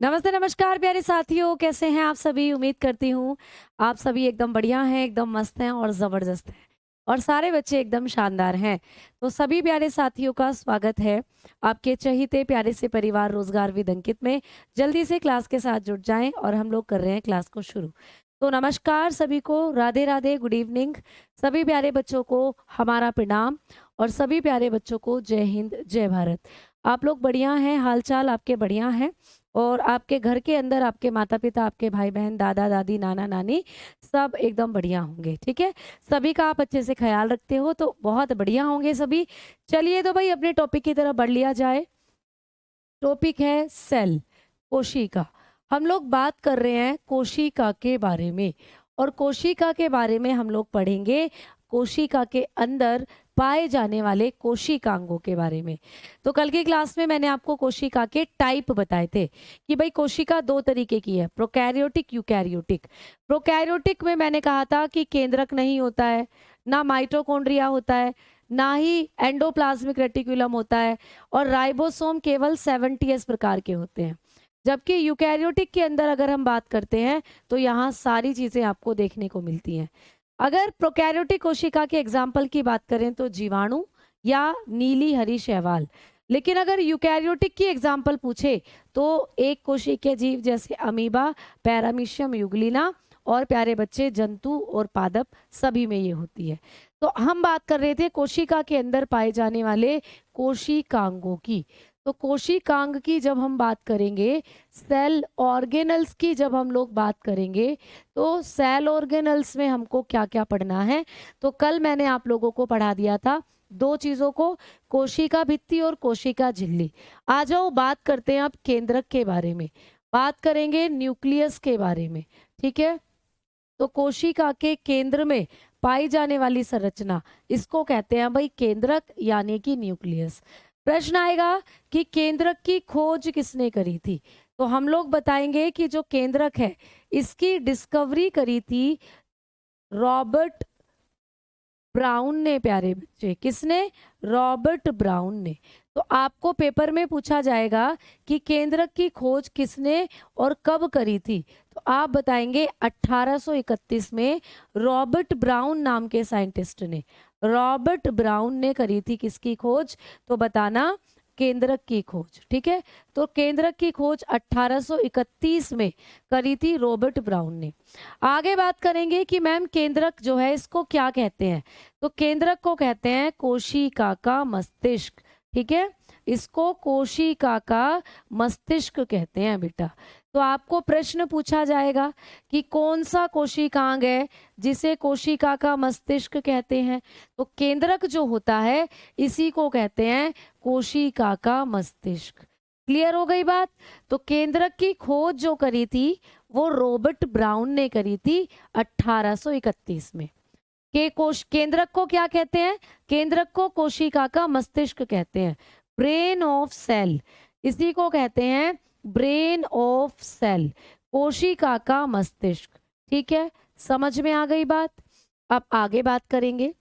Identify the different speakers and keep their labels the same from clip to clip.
Speaker 1: नमस्ते, नमस्कार प्यारे साथियों, कैसे हैं आप सभी? उम्मीद करती हूँ आप सभी एकदम बढ़िया हैं, एकदम मस्त हैं और ज़बरदस्त हैं और सारे बच्चे एकदम शानदार हैं। तो सभी प्यारे साथियों का स्वागत है आपके चहीते प्यारे से परिवार रोज़गार विद अंकित में। जल्दी से क्लास के साथ जुड़ जाएँ और हम लोग कर रहे हैं क्लास को शुरू। तो नमस्कार सभी को, राधे-राधे, गुड इवनिंग। सभी प्यारे बच्चों को हमारा प्रणाम और सभी प्यारे बच्चों को जय हिंद, जय भारत। आप लोग बढ़िया हैं, हाल-चाल आपके बढ़िया हैं? और आपके घर के अंदर आपके माता-पिता, आपके भाई-बहन, दादा-दादी, नाना-नानी सब एकदम बढ़िया होंगे, ठीक है? सभी का आप अच्छे से ख़्याल रखते हो तो बहुत बढ़िया होंगे सभी। चलिए तो भई अपने टॉपिक की तरफ बढ़ लिया जाए। टॉपिक है सेल, कोशिका। हम लोग बात कर रहे हैं कोशिका के बारे में और कोशिका के बारे में हम लोग पढ़ेंगे कोशिका के अंदर पाए जाने वाले कोशिकांगों के बारे में। तो कल की क्लास में मैंने आपको कोशिका के टाइप बताए थे कि भाई कोशिका दो तरीके की है, प्रोकैरियोटिक, यूकैरियोटिक। प्रोकैरियोटिक में मैंने कहा था कि केंद्रक नहीं होता है, ना माइटोकॉन्ड्रिया होता है, ना ही एंडोप्लाज्मिक रेटिकुलम होता है और राइबोसोम केवल 70s प्रकार के होते हैं। जबकि यूकैरियोटिक के अंदर अगर हम बात करते हैं तो यहाँ सारी चीजें आपको देखने को मिलती हैं। अगर प्रोकैरियोटिक कोशिका के एग्जाम्पल की बात करें तो जीवाणु या नीली हरी शैवाल। लेकिन अगर यूकैरियोटिक की एग्जाम्पल पूछे तो एक कोशिकीय जीव जैसे अमीबा, पैरामीशियम यूग्लिना और प्यारे बच्चे जंतु और पादप सभी में ये होती है। तो हम बात कर रहे थे कोशिका के अंदर पाए जाने वाले कोशिकांगों की। तो कोशिकांग की जब हम बात करेंगे, सेल ऑर्गेनल्स की जब हम लोग बात करेंगे, तो सेल ऑर्गेनल्स में हमको क्या क्या पढ़ना है। तो कल मैंने आप लोगों को पढ़ा दिया था दो चीजों को, कोशिका भित्ति और कोशिका झिल्ली। आ जाओ बात करते हैं अब केंद्रक के बारे में, बात करेंगे न्यूक्लियस के बारे में, ठीक है। तो कोशिका के केंद्र में पाई जाने वाली संरचना, इसको कहते हैं भाई केंद्रक यानी कि न्यूक्लियस। प्रश्न आएगा कि केंद्रक की खोज किसने करी थी? तो हम लोग बताएंगे कि जो केंद्रक है इसकी डिस्कवरी करी थी रॉबर्ट ब्राउन ने, प्यारे बच्चे। किसने? रॉबर्ट ब्राउन ने। तो आपको पेपर में पूछा जाएगा कि केंद्रक की खोज किसने और कब करी थी, तो आप बताएंगे 1831 में रॉबर्ट ब्राउन नाम के साइंटिस्ट ने, रॉबर्ट ब्राउन ने करी थी किसकी खोज? तो बताना केंद्रक की खोज, ठीक है। तो केंद्रक की खोज 1831 में करी थी रॉबर्ट ब्राउन ने। आगे बात करेंगे कि मैम केंद्रक जो है इसको क्या कहते हैं। तो केंद्रक को कहते हैं कोशिका का मस्तिष्क, ठीक है। इसको कोशिका का मस्तिष्क कहते हैं बेटा। तो आपको प्रश्न पूछा जाएगा कि कौन सा कोशिकांग है जिसे कोशिका का मस्तिष्क कहते हैं। तो केंद्रक जो होता है इसी को कहते हैं कोशिका का मस्तिष्क। क्लियर हो गई बात? तो केंद्रक की खोज जो करी थी वो रॉबर्ट ब्राउन ने करी थी 1831 में। के केंद्रक को क्या कहते हैं? केंद्रक को कोशिका का मस्तिष्क कहते हैं, ब्रेन ऑफ सेल। इसी को कहते हैं ब्रेन ऑफ सेल, कोशिका का मस्तिष्क, ठीक है। समझ में आ गई बात? अब आगे बात करेंगे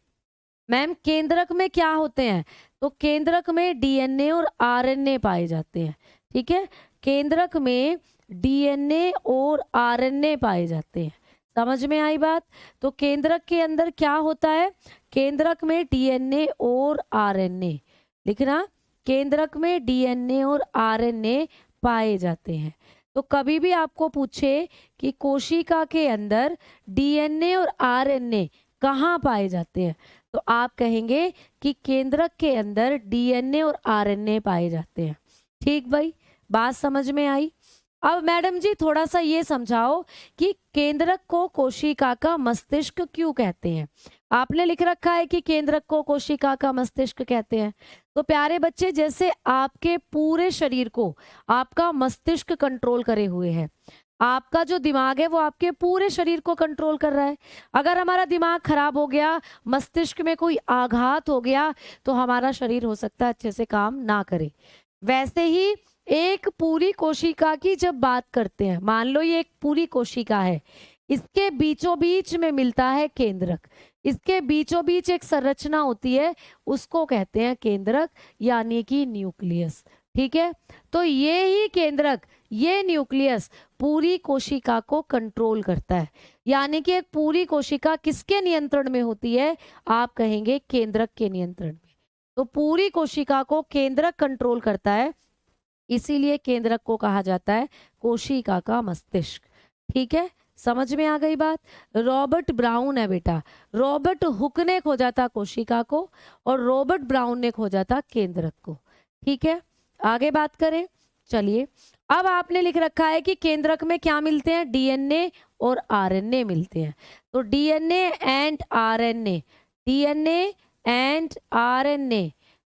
Speaker 1: मैम केंद्रक में क्या होते हैं। तो केंद्रक में डीएनए और आरएनए पाए जाते हैं, ठीक है। केंद्रक में डीएनए और आरएनए पाए जाते हैं। समझ में आई बात? तो केंद्रक के अंदर क्या होता है? केंद्रक में डीएनए और आरएनए, लिखना, केंद्रक में डीएनए और आरएनए पाए जाते हैं। तो कभी भी आपको पूछे कि कोशिका के अंदर डीएनए और आरएनए कहाँ पाए जाते हैं, तो आप कहेंगे कि केंद्रक के अंदर डीएनए और आरएनए पाए जाते हैं। ठीक भाई, बात समझ में आई? अब मैडम जी थोड़ा सा ये समझाओ कि केंद्रक को कोशिका का मस्तिष्क क्यों कहते हैं। आपने लिख रखा है कि केंद्रक को कोशिका का मस्तिष्क कहते हैं। तो प्यारे बच्चे, जैसे आपके पूरे शरीर को आपका मस्तिष्क कंट्रोल करे हुए है, आपका जो दिमाग है वो आपके पूरे शरीर को कंट्रोल कर रहा है। अगर हमारा दिमाग खराब हो गया, मस्तिष्क में कोई आघात हो गया, तो हमारा शरीर हो सकता है अच्छे से काम ना करे। वैसे ही एक पूरी कोशिका की जब बात करते हैं, मान लो ये एक पूरी कोशिका है, इसके बीचों बीच में मिलता है केंद्रक। इसके बीचों बीच एक संरचना होती है, उसको कहते हैं केंद्रक यानी कि न्यूक्लियस। ठीक है, तो ये ही केंद्रक, ये न्यूक्लियस पूरी कोशिका को कंट्रोल करता है। यानी कि एक पूरी कोशिका किसके नियंत्रण में होती है? आप कहेंगे केंद्रक के नियंत्रण में। तो पूरी कोशिका को केंद्रक कंट्रोल करता है, इसीलिए केंद्रक को कहा जाता है कोशिका का मस्तिष्क। ठीक है, समझ में आ गई बात। रॉबर्ट ब्राउन है बेटा, रॉबर्ट हुक ने खोजा था कोशिका को और रॉबर्ट ब्राउन ने खोजा था केंद्रक को। ठीक है, आगे बात करें। चलिए, अब आपने लिख रखा है कि केंद्रक में क्या मिलते हैं? डीएनए और आरएनए मिलते हैं। तो DNA and RNA, DNA and RNA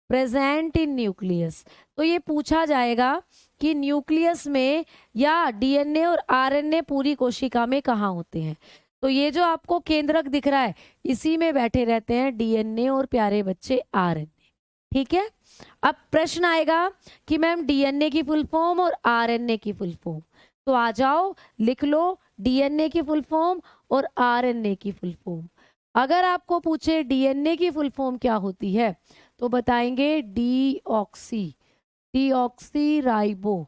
Speaker 1: present in nucleus. तो ये पूछा जाएगा कि न्यूक्लियस में या डीएनए और आरएनए पूरी कोशिका में कहाँ होते हैं। तो ये जो आपको केंद्रक दिख रहा है, इसी में बैठे रहते हैं डीएनए और प्यारे बच्चे आरएनए। ठीक है, अब प्रश्न आएगा कि मैम डीएनए की फुल फॉर्म और आरएनए की फुल फॉर्म। तो आ जाओ, लिख लो डीएनए की फुल फॉर्म और आरएनए की फुल फॉर्म। अगर आपको पूछे डीएनए की फुल फॉर्म क्या होती है, तो बताएंगे डीऑक्सी, डीऑक्सी राइबो।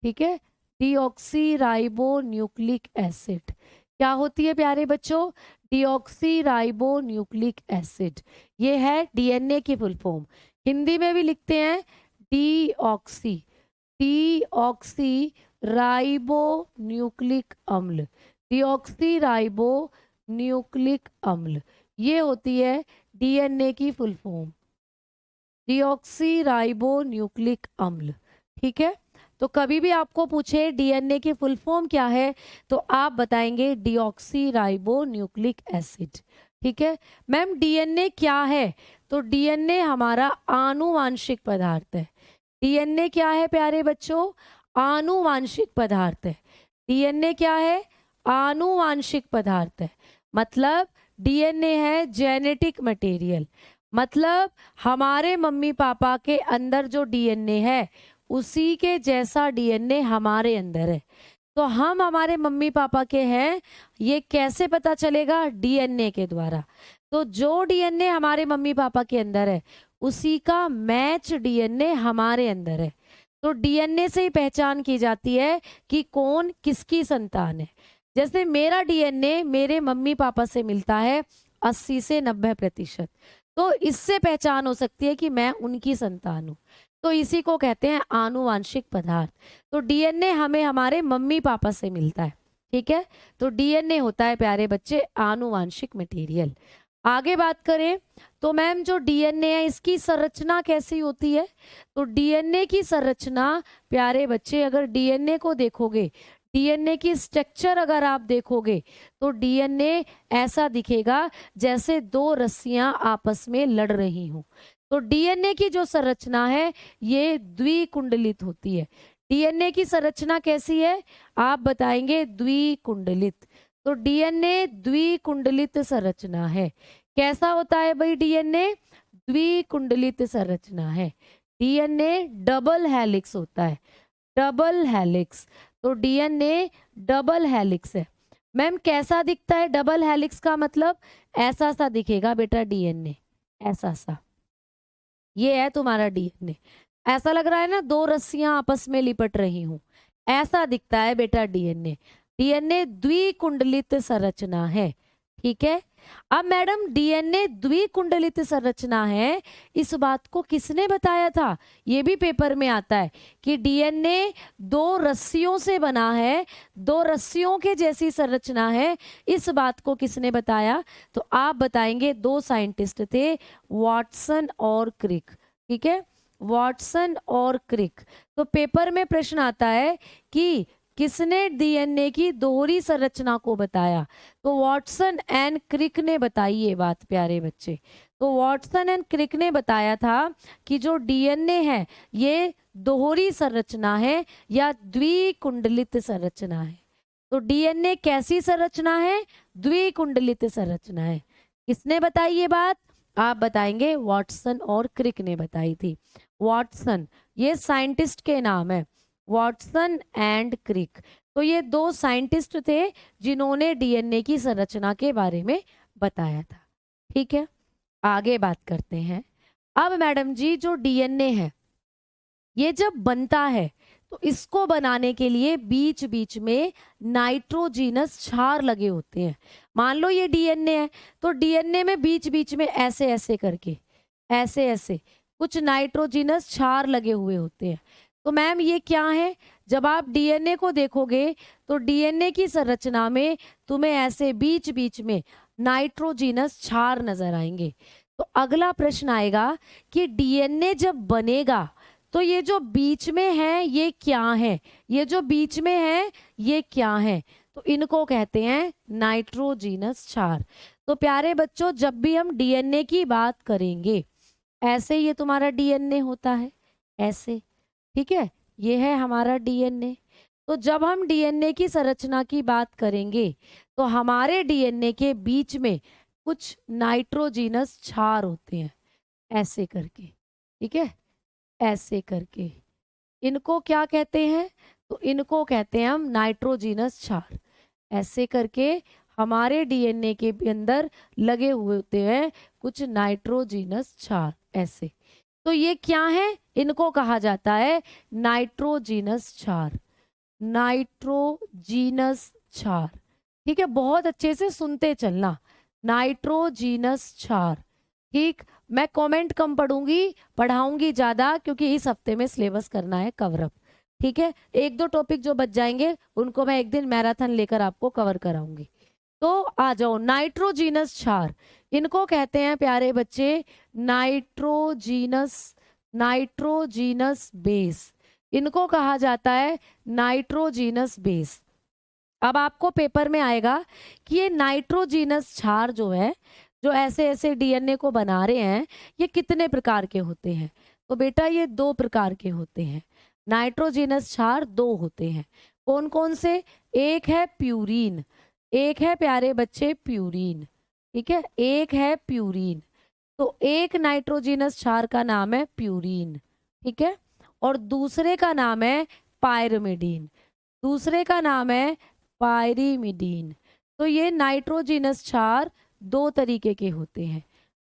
Speaker 1: ठीक है, डीऑक्सी राइबो न्यूक्लिक एसिड। क्या होती है प्यारे बच्चों? Deoxy ribo nucleic acid. ये है डीएनए की फुल फॉर्म। हिंदी में भी लिखते हैं डीऑक्सी, डीऑक्सी राइबो न्यूक्लिक अम्ल, डीऑक्सी राइबो न्यूक्लिक अम्ल। ये होती है डीएनए की full form, deoxy ribo nucleic अम्ल। ठीक है, तो कभी भी आपको पूछे डीएनए की फुल फॉर्म क्या है, तो आप बताएंगे डीऑक्सी राइबो न्यूक्लिक एसिड। ठीक है, मैम डीएनए क्या है? तो डीएनए हमारा आनुवांशिक पदार्थ है। डीएनए क्या है प्यारे बच्चों? आनुवांशिक पदार्थ है। डीएनए क्या है? आनुवांशिक पदार्थ है। मतलब डीएनए है जेनेटिक मटेरियल। मतलब हमारे मम्मी पापा के अंदर जो डीएनए है, उसी के जैसा डीएनए हमारे अंदर है। तो हम हमारे मम्मी पापा के हैं, ये कैसे पता चलेगा? डीएनए के द्वारा। तो जो डीएनए हमारे मम्मी पापा के अंदर है, उसी का मैच डीएनए हमारे अंदर है। तो डीएनए से ही पहचान की जाती है कि कौन किसकी संतान है। जैसे मेरा डीएनए मेरे मम्मी पापा से मिलता है 80 से 90%, तो इससे पहचान हो सकती है कि मैं उनकी संतान हूँ। तो इसी को कहते हैं आनुवांशिक पदार्थ। तो डीएनए हमें हमारे मम्मी पापा से मिलता है। ठीक है, तो डीएनए होता है प्यारे बच्चे आनुवांशिक मटेरियल। आगे बात करें तो मैम जो डीएनए है, इसकी संरचना कैसी होती है? तो डीएनए की संरचना प्यारे बच्चे, अगर डीएनए को देखोगे, डीएनए की स्ट्रक्चर अगर आप देखोगे, तो डीएनए ऐसा दिखेगा जैसे दो रस्सियां आपस में लड़ रही हों। तो डीएनए की जो संरचना है, ये द्विकुंडलित होती है। डीएनए की संरचना कैसी है? आप बताएंगे द्विकुंडलित। तो डीएनए द्विकुंडलित संरचना है। कैसा होता है भाई डीएनए? द्विकुंडलित संरचना है। डीएनए डबल हेलिक्स होता है, डबल हेलिक्स। तो डीएनए डबल हेलिक्स है। मैम कैसा दिखता है डबल हेलिक्स का मतलब? ऐसा सा दिखेगा बेटा डीएनए, ऐसा सा। ये है तुम्हारा डीएनए। ऐसा लग रहा है ना, दो रस्सियां आपस में लिपट रही हूं, ऐसा दिखता है बेटा डीएनए। डीएनए द्विकुंडलित संरचना है। ठीक है, अब मैडम डीएनए द्विकुंडलित संरचना है, इस बात को किसने बताया था? ये भी पेपर में आता है कि डीएनए दो रस्सियों से बना है, दो रस्सियों के जैसी संरचना है। इस बात को किसने बताया? तो आप बताएंगे दो साइंटिस्ट थे, वाटसन और क्रिक। ठीक है, वाटसन और क्रिक। तो पेपर में प्रश्न आता है कि किसने डीएनए की दोहरी संरचना को बताया? तो वाटसन एंड क्रिक ने बताई ये बात प्यारे बच्चे। तो वाटसन एंड क्रिक ने बताया था कि जो डीएनए है, ये दोहरी संरचना है या द्विकुंडलित संरचना है। तो डीएनए कैसी संरचना है? द्विकुंडलित संरचना है। किसने बताई ये बात? आप बताएंगे वाटसन और क्रिक ने बताई थी। वाटसन, ये साइंटिस्ट के नाम है, वाटसन एंड क्रिक। तो ये 2 साइंटिस्ट थे जिन्होंने डीएनए की संरचना के बारे में बताया था। ठीक है, आगे बात करते हैं। अब मैडम जी, जो डीएनए है ये जब बनता है तो इसको बनाने के लिए बीच बीच में नाइट्रोजीनस क्षार लगे होते हैं। मान लो ये डीएनए है, तो डीएनए में बीच बीच में ऐसे ऐसे करके, ऐसे ऐसे कुछ नाइट्रोजीनस क्षार लगे हुए होते हैं। तो मैम ये क्या है? जब आप डीएनए को देखोगे तो डीएनए की संरचना में तुम्हें ऐसे बीच बीच में नाइट्रोजीनस क्षार नजर आएंगे। तो अगला प्रश्न आएगा कि डीएनए जब बनेगा तो ये जो बीच में है ये क्या है? ये जो बीच में है ये क्या है? तो इनको कहते हैं नाइट्रोजीनस क्षार। तो प्यारे बच्चों, जब भी हम डीएनए की बात करेंगे, ऐसे ये तुम्हारा डीएनए होता है, ऐसे, ठीक है, ये है हमारा डीएनए। तो जब हम डीएनए की संरचना की बात करेंगे तो हमारे डीएनए के बीच में कुछ नाइट्रोजीनस क्षार होते हैं, ऐसे करके, ठीक है, ऐसे करके। इनको क्या कहते हैं? तो इनको कहते हैं हम नाइट्रोजीनस क्षार। ऐसे करके हमारे डीएनए के अंदर लगे हुए होते हैं कुछ नाइट्रोजीनस क्षार, ऐसे। तो ये क्या है? इनको कहा जाता है नाइट्रोजीनस क्षार, नाइट्रोजीनस क्षार। ठीक है, बहुत अच्छे से सुनते चलना, नाइट्रोजीनस क्षार। ठीक, मैं कमेंट कम पढ़ूंगी, पढ़ाऊंगी ज्यादा, क्योंकि इस हफ्ते में सिलेबस करना है कवर अप। ठीक है, 1-2 टॉपिक जो बच जाएंगे उनको मैं एक दिन मैराथन लेकर आपको कवर कराऊंगी। तो आ जाओ, नाइट्रोजीनस क्षार, इनको कहते हैं प्यारे बच्चे नाइट्रोजीनस, नाइट्रोजीनस बेस। इनको कहा जाता है नाइट्रोजीनस बेस। अब आपको पेपर में आएगा कि ये नाइट्रोजीनस क्षार जो है, जो ऐसे ऐसे डीएनए को बना रहे हैं, ये कितने प्रकार के होते हैं? तो बेटा ये 2 प्रकार के होते हैं। नाइट्रोजीनस क्षार 2 होते हैं। कौन कौन से? एक है प्यूरीन, एक है प्यारे बच्चे प्यूरीन। ठीक है, एक है प्यूरीन। तो एक नाइट्रोजीनस क्षार का नाम है प्यूरीन, ठीक है, और दूसरे का नाम है पायरिमिडीन, दूसरे का नाम है पायरिमिडीन। तो ये नाइट्रोजीनस क्षार 2 तरीके के होते हैं,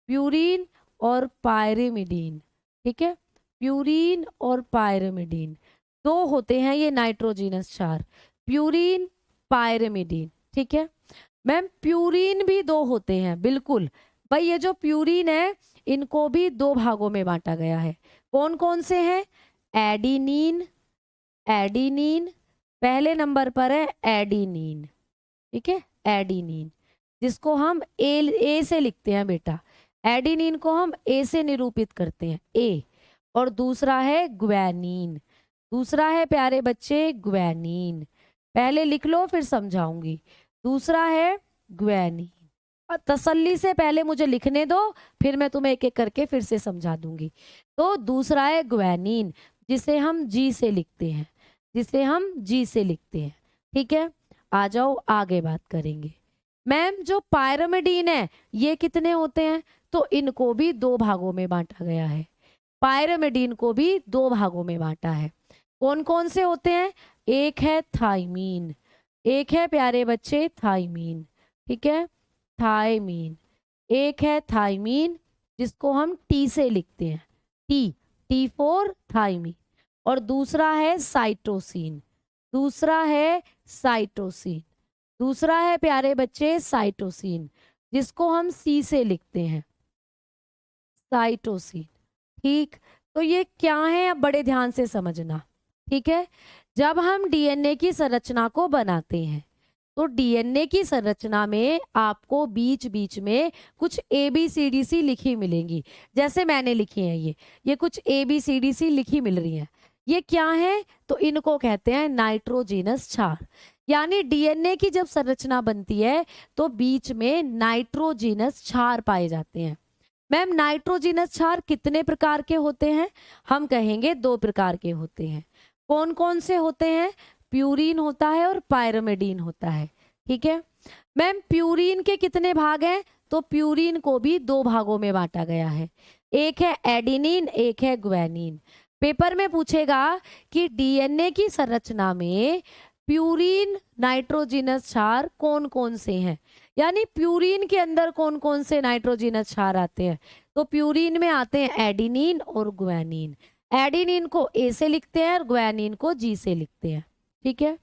Speaker 1: प्यूरीन और पायरिमिडीन। ठीक है, प्यूरीन और पायरिमिडीन 2 होते हैं ये नाइट्रोजीनस क्षार, प्यूरीन, पायरिमिडीन। ठीक है मैम, प्यूरीन भी 2 होते हैं, बिल्कुल भाई। ये जो प्यूरीन है इनको भी 2 भागों में बांटा गया है। कौन कौन से हैं? एडिनिन, एडिनिन पहले नंबर पर है, एडिनिन। ठीक है, एडिनिन, जिसको हम ए से लिखते हैं बेटा, एडिनिन को हम ए से निरूपित करते हैं, ए। और दूसरा है ग्वैनीन, दूसरा है प्यारे बच्चे ग्वैनीन। पहले लिख लो फिर समझाऊंगी। दूसरा है ग्वैनीन। तसल्ली से पहले मुझे लिखने दो, फिर मैं तुम्हें एक एक करके फिर से समझा दूंगी। तो दूसरा है ग्वैनीन, जिसे हम जी से लिखते हैं, जिसे हम जी से लिखते हैं। ठीक है, आ जाओ आगे बात करेंगे। मैम, जो पायरिमिडीन है ये कितने होते हैं? तो इनको भी 2 भागों में बांटा गया है, पायरिमिडीन को भी 2 भागों में बांटा है। कौन कौन से होते हैं? एक है थाइमीन, एक है प्यारे बच्चे थाइमीन। ठीक है, थाइमीन, एक है थाइमीन जिसको हम टी से लिखते हैं, टी, टी फॉर थाइमीन। और दूसरा है साइटोसिन, दूसरा है साइटोसिन, दूसरा है प्यारे बच्चे साइटोसिन, जिसको हम सी से लिखते हैं, साइटोसिन। ठीक, तो ये क्या है अब बड़े ध्यान से समझना। ठीक है, जब हम डीएनए की संरचना को बनाते हैं तो डीएनए की संरचना में आपको बीच बीच में कुछ ABCDC लिखी मिलेंगी, जैसे मैंने लिखी है ये कुछ ABCDC लिखी मिल रही है। ये क्या है? तो इनको कहते हैं नाइट्रोजीनस क्षार। यानी डीएनए की जब संरचना बनती है तो बीच में नाइट्रोजीनस क्षार पाए जाते हैं। मैम, नाइट्रोजीनस क्षार कितने प्रकार के होते हैं? हम कहेंगे 2 प्रकार के होते हैं। कौन कौन से होते हैं? प्यूरीन होता है और पायरिमिडीन होता है। ठीक है मैम, प्यूरीन के कितने भाग हैं? तो प्यूरीन को भी 2 भागों में बांटा गया है, एक है एडिनिन, एक है ग्वैनीन। पेपर में पूछेगा कि डीएनए की संरचना में प्यूरीन नाइट्रोजिनस क्षार कौन कौन से हैं, यानी प्यूरीन के अंदर कौन कौन से नाइट्रोजिनस क्षार आते हैं। तो प्यूरीन में आते हैं एडिनिन और ग्वानिन। एडिनिन को ए से लिखते हैं और ग्वानिन को जी से लिखते हैं, ठीक है।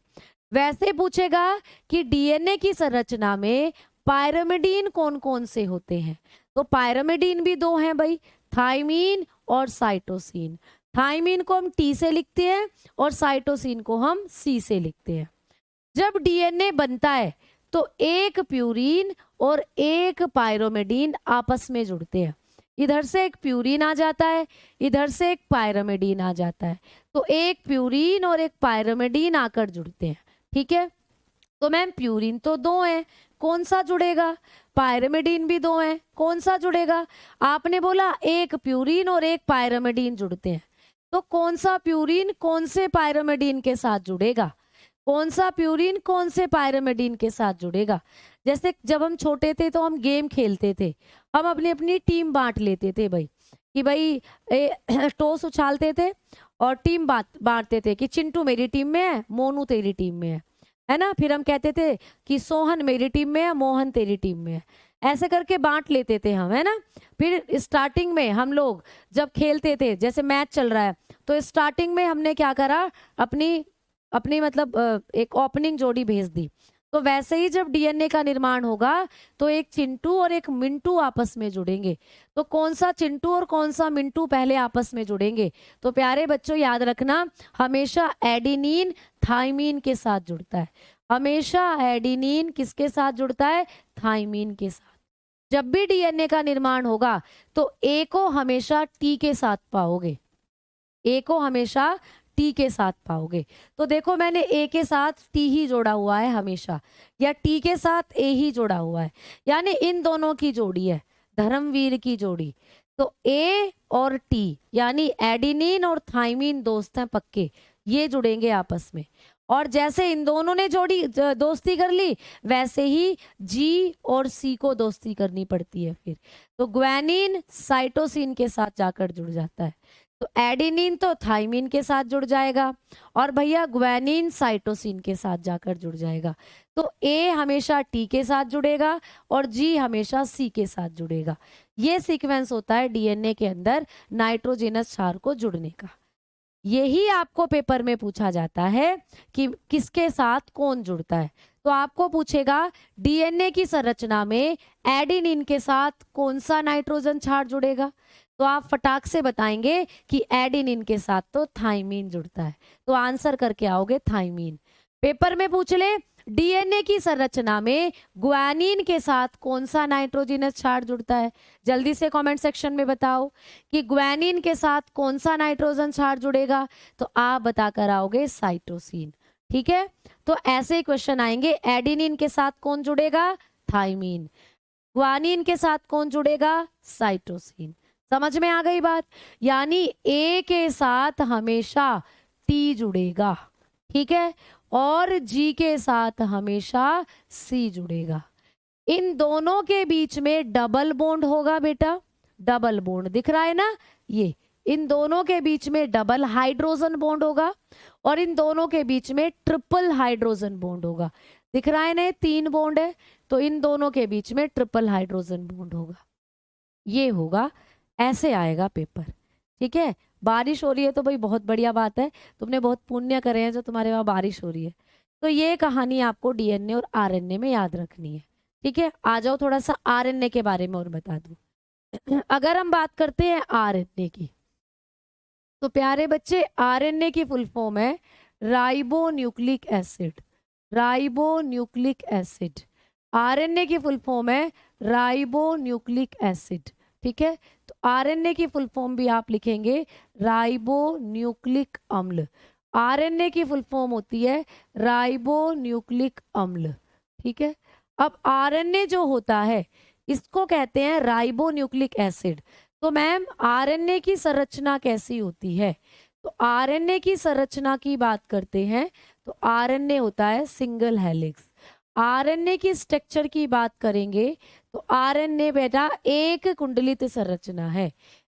Speaker 1: वैसे पूछेगा कि डीएनए की संरचना में पायरामिडीन कौन कौन से होते हैं, तो पायरामिडीन भी दो हैं भाई, थाइमीन और साइटोसिन। थाइमीन को हम टी से लिखते हैं और साइटोसिन को हम सी से लिखते हैं। जब डीएनए बनता है तो एक प्यूरीन और एक पायरोमिडीन आपस में जुड़ते हैं। इधर से एक प्यूरीन आ जाता है, इधर से एक पायरोमिडीन आ जाता है, तो एक प्यूरीन और एक पायरोमिडीन आकर जुड़ते हैं, ठीक है। तो मैम प्यूरीन तो दो हैं, कौन सा जुड़ेगा, पायरोमिडीन भी दो हैं, कौन सा जुड़ेगा। आपने बोला एक प्यूरीन और एक पायरोमिडीन जुड़ते हैं, तो कौन सा प्यूरीन कौन से पायरोमिडीन के साथ जुड़ेगा, कौन सा प्यूरीन कौन से पायरोमिडीन के साथ जुड़ेगा। जैसे जब हम छोटे थे तो हम गेम खेलते थे, हम अपनी अपनी टीम बांट लेते थे भाई, कि भाई टॉस उछालते थे और टीम बांटते थे कि चिंटू मेरी टीम में है, मोनू तेरी टीम में है ना। फिर हम कहते थे कि सोहन मेरी टीम में है, मोहन तेरी टीम में है, ऐसे करके बांट लेते थे हम, है ना। फिर स्टार्टिंग में हम लोग जब खेलते थे, जैसे मैच चल रहा है, तो स्टार्टिंग में हमने क्या करा, अपनी अपनी मतलब एक ओपनिंग जोड़ी भेज दी। तो वैसे ही जब डीएनए का निर्माण होगा तो एक चिंटू और एक मिंटू आपस में जुड़ेंगे। तो कौन सा चिंटू और कौन सा मिंटू पहले आपस में जुड़ेंगे, तो प्यारे बच्चों याद रखना, हमेशा एडिनिन थाइमीन के साथ जुड़ता है। हमेशा एडिनिन किसके साथ जुड़ता है, थाइमीन के साथ। जब भी डीएनए का निर्माण होगा तो ए को हमेशा टी के साथ पाओगे, ए को हमेशा टी के साथ पाओगे। तो देखो मैंने ए के साथ टी ही जोड़ा हुआ है हमेशा, या टी के साथ ए ही जोड़ा हुआ है, यानी इन दोनों की जोड़ी है, धर्मवीर की जोड़ी। तो ए और टी यानी एडिनिन और थाइमीन दोस्त हैं पक्के, ये जुड़ेंगे आपस में। और जैसे इन दोनों ने जोड़ी दोस्ती कर ली, वैसे ही जी और सी को दोस्ती करनी पड़ती है फिर। तो ग्वानिन साइटोसिन के साथ जाकर जुड़ जाता है, तो एडिनिन तो थाइमीन के साथ जुड़ जाएगा और भैया ग्वानिन साइटोसिन के साथ जाकर जुड़ जाएगा। तो ए हमेशा टी के साथ जुड़ेगा और जी हमेशा सी के साथ जुड़ेगा। ये सीक्वेंस होता है डीएनए के अंदर नाइट्रोजनस क्षार को जुड़ने का। यही आपको पेपर में पूछा जाता है कि किसके साथ कौन जुड़ता है। तो आपको पूछेगा डीएनए की संरचना में एडिनिन के साथ कौन सा नाइट्रोजन क्षार जुड़ेगा, तो आप फटाक से बताएंगे कि एडिनिन के साथ तो थाइमीन जुड़ता है, तो आंसर करके आओगे थाइमीन। पेपर में पूछ ले डीएनए की संरचना में ग्वानिन के साथ कौन सा नाइट्रोजनस क्षार जुड़ता है, जल्दी से कमेंट सेक्शन में बताओ कि ग्वानिन के साथ कौन सा नाइट्रोजन क्षार जुड़ेगा, तो आप बताकर आओगे साइटोसिन, ठीक है। तो ऐसे ही क्वेश्चन आएंगे, एडिनिन के साथ कौन जुड़ेगा, थाइमीन, ग्वानिन के साथ कौन जुड़ेगा, साइटोसिन। समझ में आ गई बात, यानी ए के साथ हमेशा टी जुड़ेगा, ठीक है, और जी के साथ हमेशा सी जुड़ेगा। इन दोनों के बीच में डबल बॉन्ड होगा बेटा, डबल बॉन्ड दिख रहा है ना, ये इन दोनों के बीच में डबल हाइड्रोजन बॉन्ड होगा और इन दोनों के बीच में ट्रिपल हाइड्रोजन बॉन्ड होगा। दिख रहा है ना, 3 बॉन्ड है, तो इन दोनों के बीच में ट्रिपल हाइड्रोजन बॉन्ड होगा। ये होगा, ऐसे आएगा पेपर, ठीक है। बारिश हो रही है तो भाई बहुत बढ़िया बात है, तुमने बहुत पुण्य करे हैं जो तुम्हारे वहां बारिश हो रही है। तो ये कहानी आपको डीएनए और आरएनए में याद रखनी है, ठीक है। आ जाओ थोड़ा सा आरएनए के बारे में और बता दूं। अगर हम बात करते हैं आरएनए की, तो प्यारे बच्चे आरएनए की फुल फॉर्म है ribo nucleic acid, ribo nucleic acid. RNA की फुल फॉर्म है राइबो न्यूक्लिक एसिड, ठीक है। तो आरएनए की फुल फॉर्म भी आप लिखेंगे राइबो न्यूक्लिक अम्ल। आरएनए की फुल फॉर्म होती है राइबो न्यूक्लिक अम्ल, ठीक है। अब आरएनए जो होता है इसको कहते हैं राइबो न्यूक्लिक एसिड। तो मैम आरएनए की संरचना कैसी होती है, तो आरएनए की संरचना की बात करते हैं तो आरएनए होता है सिंगल हेलिक्स। आरएनए की स्ट्रक्चर की बात करेंगे तो आरएनए बेटा एक कुंडलित संरचना है,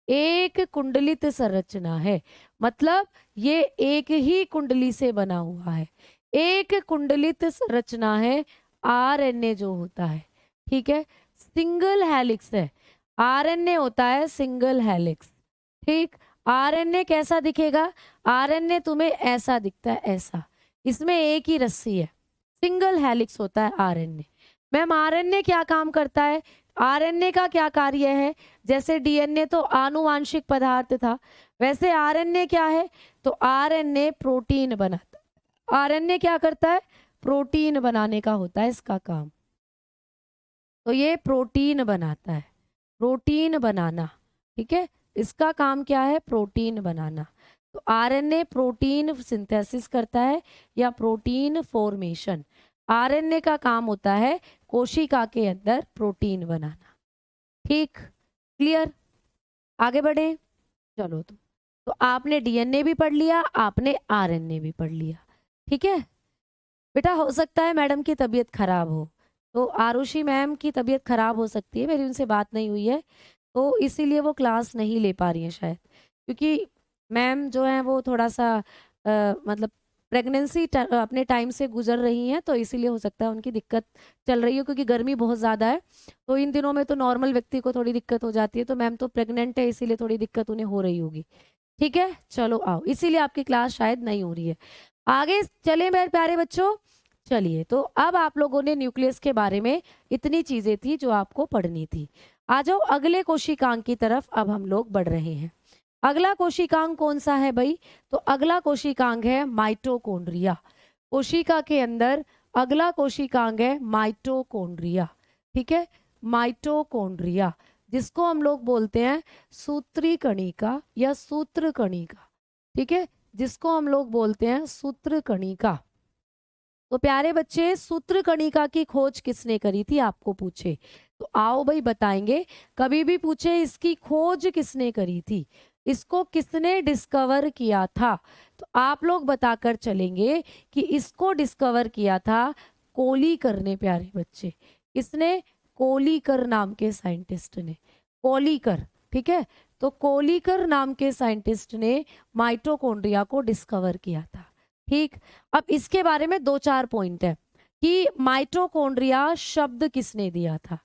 Speaker 1: एक कुंडलित संरचना है, मतलब ये एक ही कुंडली से बना हुआ है, एक कुंडलित रचना है आरएनए जो होता है, ठीक है, सिंगल हेलिक्स है। आरएनए होता है सिंगल हेलिक्स, ठीक। आरएनए कैसा दिखेगा? आरएनए तुम्हें ऐसा दिखता है, ऐसा। इसमें एक ही रस्सी है, सिंगल हेलिक्स होता है आरएनए। मैम आरएनए क्या काम करता है? आरएनए का क्या कार्य है? जैसे डीएनए तो आनुवांशिक पदार्थ था, वैसे आरएनए क्या है? तो आरएनए प्रोटीन बनाता है। आरएनए क्या करता है? प्रोटीन बनाने का होता है इसका काम। तो ये प्रोटीन बनाता है, प्रोटीन बनाना, ठीक है। इसका काम क्या है? प्रोटीन बनाना। तो आरएनए प्रोटीन सिंथेसिस करता है या प्रोटीन फॉर्मेशन। आरएनए का काम होता है कोशिका के अंदर प्रोटीन बनाना, ठीक। क्लियर? आगे बढ़े, चलो। तो आपने डीएनए भी पढ़ लिया, आपने आरएनए भी पढ़ लिया, ठीक है। बेटा हो सकता है मैडम की तबीयत खराब हो, तो आरुषि मैम की तबीयत खराब हो सकती है, मेरी उनसे बात नहीं हुई है, तो इसीलिए वो क्लास नहीं ले पा रही हैं शायद, क्योंकि मैम जो है वो थोड़ा सा मतलब प्रेगनेंसी अपने टाइम से गुजर रही हैं, तो इसीलिए हो सकता है उनकी दिक्कत चल रही है, क्योंकि गर्मी बहुत ज़्यादा है। तो इन दिनों में तो नॉर्मल व्यक्ति को थोड़ी दिक्कत हो जाती है, तो मैम तो प्रेग्नेंट है, इसीलिए थोड़ी दिक्कत उन्हें हो रही होगी, ठीक है। चलो आओ, इसीलिए आपकी क्लास शायद नहीं हो रही है। आगे चले मेरे प्यारे बच्चों, चलिए। तो अब आप लोगों ने न्यूक्लियस के बारे में इतनी चीजें थी जो आपको पढ़नी थी। आ जाओ अगले कोशिकांग की तरफ, अब हम लोग बढ़ रहे हैं। अगला कोशिकांग कौन सा है भाई? तो अगला कोशिकांग है माइटोकॉन्ड्रिया। कोशिका के अंदर अगला कोशिकांग है माइटोकॉन्ड्रिया, ठीक है। माइटोकॉन्ड्रिया, जिसको हम लोग बोलते हैं सूत्री कणिका या सूत्र कणिका, ठीक है, जिसको हम लोग बोलते हैं सूत्र कणिका। तो प्यारे बच्चे, सूत्र कणिका की खोज किसने करी थी, आपको पूछे तो आओ भाई बताएंगे। कभी भी पूछे इसकी खोज किसने करी थी, इसको किसने डिस्कवर किया था, तो आप लोग बताकर चलेंगे कि इसको डिस्कवर किया था कोलीकर ने। प्यारे बच्चे, इसने कोलीकर नाम के साइंटिस्ट ने, कोलीकर, ठीक है। तो कोलीकर नाम के साइंटिस्ट ने माइटोकॉन्ड्रिया को डिस्कवर किया था, ठीक। अब इसके बारे में दो चार पॉइंट है कि माइटोकॉन्ड्रिया शब्द किसने दिया था,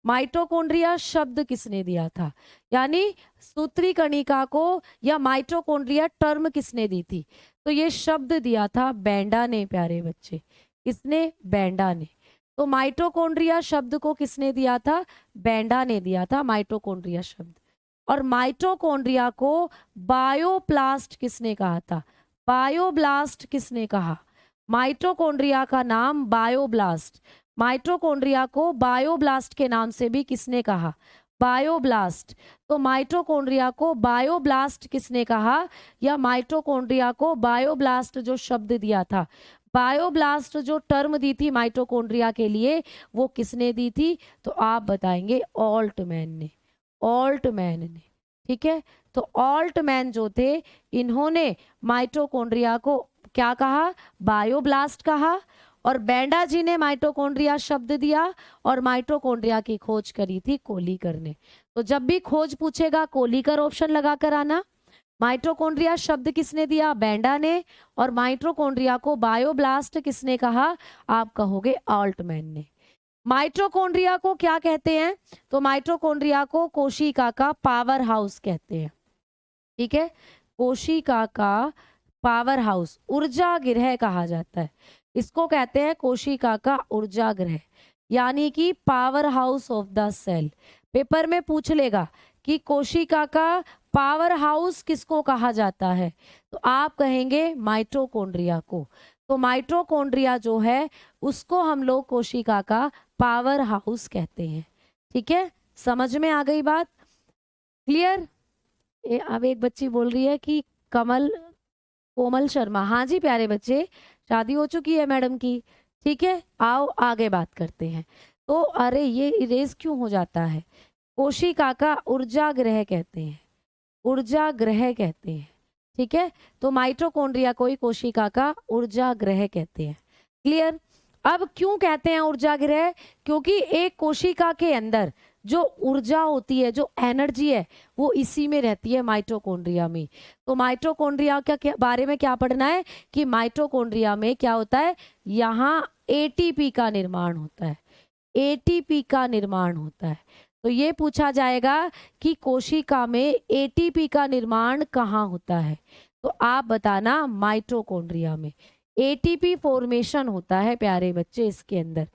Speaker 1: माइटोकॉन्ड्रिया शब्द किसने दिया था, यानी सूत्री कणिका को या माइटोकॉन्ड्रिया टर्म किसने दी थी, तो ये शब्द दिया था बेंडा ने। प्यारे बच्चे, किसने? बेंडा ने। तो माइटोकॉन्ड्रिया शब्द को किसने दिया था? बेंडा ने दिया था माइटोकॉन्ड्रिया शब्द। और माइटोकॉन्ड्रिया को बायोप्लास्ट किसने कहा था? बायोब्लास्ट किसने कहा? माइटोकॉन्ड्रिया का नाम बायोब्लास्ट। माइटोकॉन्ड्रिया को बायोब्लास्ट के नाम से भी किसने कहा? बायोब्लास्ट। तो माइटोकॉन्ड्रिया को बायोब्लास्ट किसने कहा, या माइटोकॉन्ड्रिया को बायोब्लास्ट जो शब्द दिया था, बायोब्लास्ट जो टर्म दी थी माइटोकॉन्ड्रिया के लिए, वो किसने दी थी? तो आप बताएंगे ऑल्टमैन ने, ऑल्टमैन ने, ठीक है। तो ऑल्टमैन जो थे, इन्होंने माइटोकॉन्ड्रिया को क्या कहा? बायोब्लास्ट कहा। और बेंडा जी ने माइटोकॉन्ड्रिया शब्द दिया और माइटोकॉन्ड्रिया की खोज करी थी कोलीकर ने। तो जब भी खोज पूछेगा कोलीकर ऑप्शन लगाकर आना। माइटोकॉन्ड्रिया शब्द किसने दिया? बेंडा ने। और माइटोकॉन्ड्रिया को बायोब्लास्ट किसने कहा? आप कहोगे ऑल्टमैन ने। माइटोकॉन्ड्रिया को क्या कहते हैं? तो माइटोकॉन्ड्रिया को कोशिका का पावर हाउस कहते हैं, ठीक है। कोशिका का पावर हाउस, ऊर्जा गृह कहा जाता है, इसको कहते हैं कोशिका का ऊर्जा गृह, यानी कि power house of the cell. Paper में पूछ लेगा कि कोशिका का पावर हाउस किसको कहा जाता है, तो आप कहेंगे माइटोकॉन्ड्रिया को। तो माइटोकॉन्ड्रिया जो है उसको हम लोग कोशिका का पावर हाउस कहते हैं, ठीक है। समझ में आ गई बात? क्लियर? अब एक बच्ची बोल रही है कि कोमल शर्मा, हाँ जी प्यारे बच्चे, शादी हो चुकी है मैडम की, ठीक है। आओ आगे बात करते हैं। तो अरे ये इरेज क्यों हो जाता है? कोशिका का ऊर्जा गृह कहते हैं, ऊर्जा गृह कहते हैं, ठीक है। तो माइटोकॉन्ड्रिया को ही कोशिका का ऊर्जा गृह कहते हैं। क्लियर? अब क्यों कहते हैं ऊर्जा गृह? क्योंकि एक कोशिका के अंदर जो ऊर्जा होती है, जो एनर्जी है, वो इसी में रहती है, माइटोकॉन्ड्रिया में। तो माइटोकॉन्ड्रिया क्या बारे में क्या पढ़ना है कि माइटोकॉन्ड्रिया में क्या होता है, यहाँ एटीपी का निर्माण होता है, एटीपी का निर्माण होता है। तो ये पूछा जाएगा कि कोशिका में एटीपी का निर्माण कहाँ होता है, तो आप बताना माइटोकॉन्ड्रिया में एटीपी फॉर्मेशन होता है प्यारे बच्चे, इसके अंदर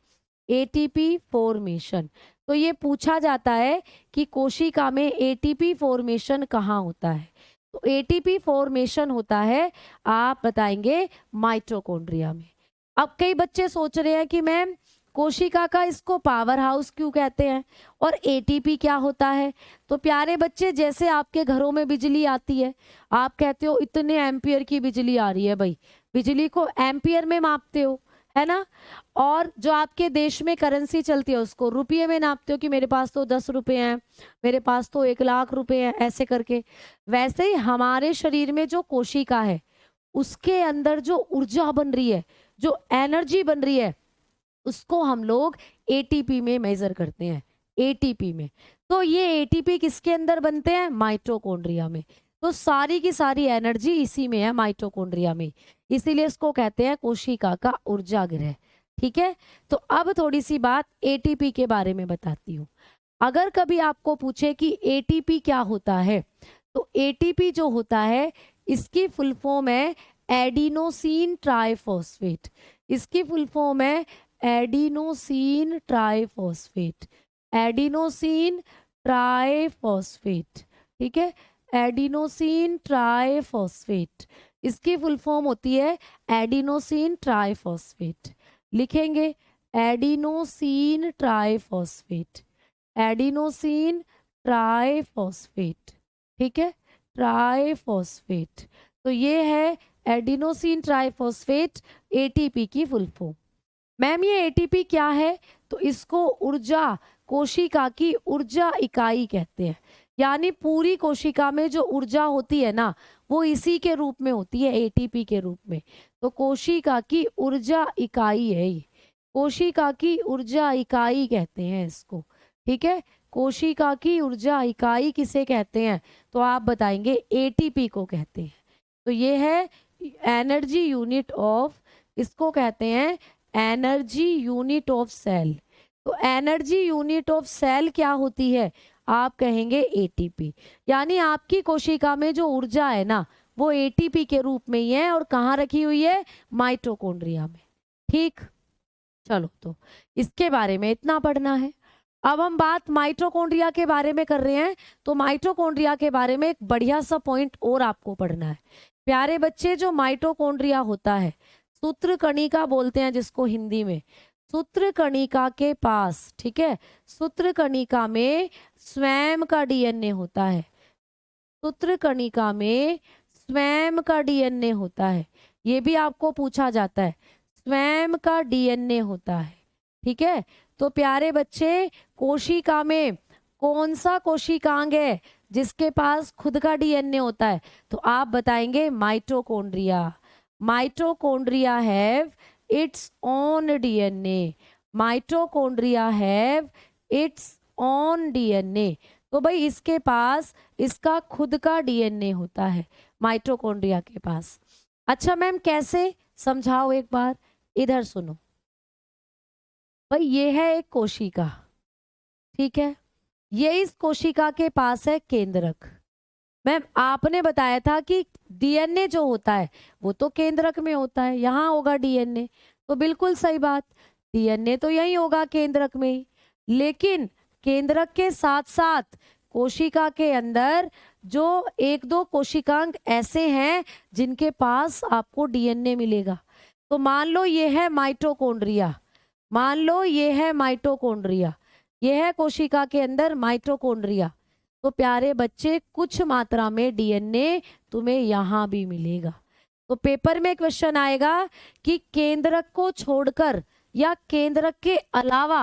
Speaker 1: एटीपी फॉर्मेशन। तो ये पूछा जाता है कि कोशिका में एटीपी फॉर्मेशन कहाँ होता है, तो एटीपी फॉर्मेशन होता है, आप बताएंगे माइटोकॉन्ड्रिया में। अब कई बच्चे सोच रहे हैं कि मैम कोशिका का इसको पावर हाउस क्यों कहते हैं और एटीपी क्या होता है। तो प्यारे बच्चे, जैसे आपके घरों में बिजली आती है, आप कहते हो इतने एम्पियर की बिजली आ रही है, भाई बिजली को एम्पियर में मापते हो, है ना। और जो आपके देश में करेंसी चलती है उसको रुपये में नापते हो कि मेरे पास तो 10 रुपये हैं, मेरे पास तो 1 लाख रुपए हैं, ऐसे करके। वैसे ही हमारे शरीर में जो कोशिका है उसके अंदर जो ऊर्जा बन रही है, जो एनर्जी बन रही है, उसको हम लोग एटीपी में मेजर करते हैं, एटीपी में। तो ये एटीपी किसके अंदर बनते हैं, माइटोकॉन्ड्रिया में। तो सारी की सारी एनर्जी इसी में है, माइटोकॉन्ड्रिया में, इसीलिए इसको कहते हैं कोशिका का ऊर्जा गृह। ठीक है, तो अब थोड़ी सी बात एटीपी के बारे में बताती हूँ। अगर कभी आपको पूछे कि एटीपी क्या होता है, तो एटीपी जो होता है इसकी फुल फॉर्म है एडिनोसिन ट्राइफॉस्फेट। इसकी फुल फॉर्म है एडिनोसिन ट्राइफॉस्फेट, एडिनोसिन ट्राइफॉस्फेट। ठीक है, एडिनोसिन ट्राइफॉस्फेट, इसकी फुल फॉर्म होती है एडिनोसिन ट्राइफॉस्फेट। लिखेंगे एडिनोसिन ट्राइफॉस्फेट, एडिनोसिन ट्राइफॉस्फेट। ठीक है, ट्राइफॉस्फेट। तो ये है एडिनोसिन ट्राइफॉस्फेट, एटीपी की फुल फॉर्म। मैम ये एटीपी क्या है, तो इसको ऊर्जा, कोशिका की ऊर्जा इकाई कहते हैं। यानी पूरी कोशिका में जो ऊर्जा होती है ना, वो इसी के रूप में होती है, एटीपी के रूप में। तो कोशिका की ऊर्जा इकाई है ये, कोशिका की ऊर्जा इकाई कहते हैं इसको। ठीक है, कोशिका की ऊर्जा इकाई किसे कहते हैं, तो आप बताएंगे एटीपी को कहते हैं। तो ये है एनर्जी यूनिट ऑफ, इसको कहते हैं एनर्जी यूनिट ऑफ सेल। तो एनर्जी यूनिट ऑफ सेल क्या होती है, आप कहेंगे एटीपी। यानी आपकी कोशिका में जो ऊर्जा है ना, वो एटीपी के रूप में ही है, और कहाँ रखी हुई है, माइटोकॉन्ड्रिया में। ठीक, चलो तो इसके बारे में इतना पढ़ना है। अब हम बात माइटोकॉन्ड्रिया के बारे में कर रहे हैं, तो माइटोकॉन्ड्रिया के बारे में एक बढ़िया सा पॉइंट और आपको पढ़ना है प्यारे बच्चे। जो माइटोकॉन्ड्रिया होता है, सूत्र कणिका बोलते हैं जिसको हिंदी में, सूत्र कणिका के पास, ठीक है, सूत्र कणिका में स्वयं का डीएनए होता है, सूत्र कणिका में स्वयं का डीएनए होता है। ये भी आपको पूछा जाता है, स्वयं का डीएनए होता है। ठीक है, तो प्यारे बच्चे कोशिका में कौन सा कोशिकांग है जिसके पास खुद का डीएनए होता है, तो आप बताएंगे mitochondria. Mitochondria have its own DNA, mitochondria have its own DNA. तो भाई इसके पास इसका खुद का डीएनए होता है, माइटोकॉन्ड्रिया के पास। अच्छा मैम कैसे, समझाओ एक बार, इधर सुनो भाई। ये है एक कोशिका, ठीक है, ये इस कोशिका के पास है केंद्रक। मैम आपने बताया था कि डीएनए जो होता है वो तो केंद्रक में होता है, यहाँ होगा डीएनए, तो बिल्कुल सही बात, डीएनए तो यही होगा केंद्रक में ही। लेकिन केंद्रक के साथ साथ कोशिका के अंदर जो एक दो कोशिकांग ऐसे हैं जिनके पास आपको डीएनए मिलेगा। तो मान लो ये है माइटोकॉन्ड्रिया, मान लो ये है माइटोकॉन्ड्रिया, ये है कोशिका के अंदर माइटोकॉन्ड्रिया। तो प्यारे बच्चे कुछ मात्रा में डीएनए तुम्हें यहाँ भी मिलेगा। तो पेपर में क्वेश्चन आएगा कि केंद्रक को छोड़कर या केंद्रक के अलावा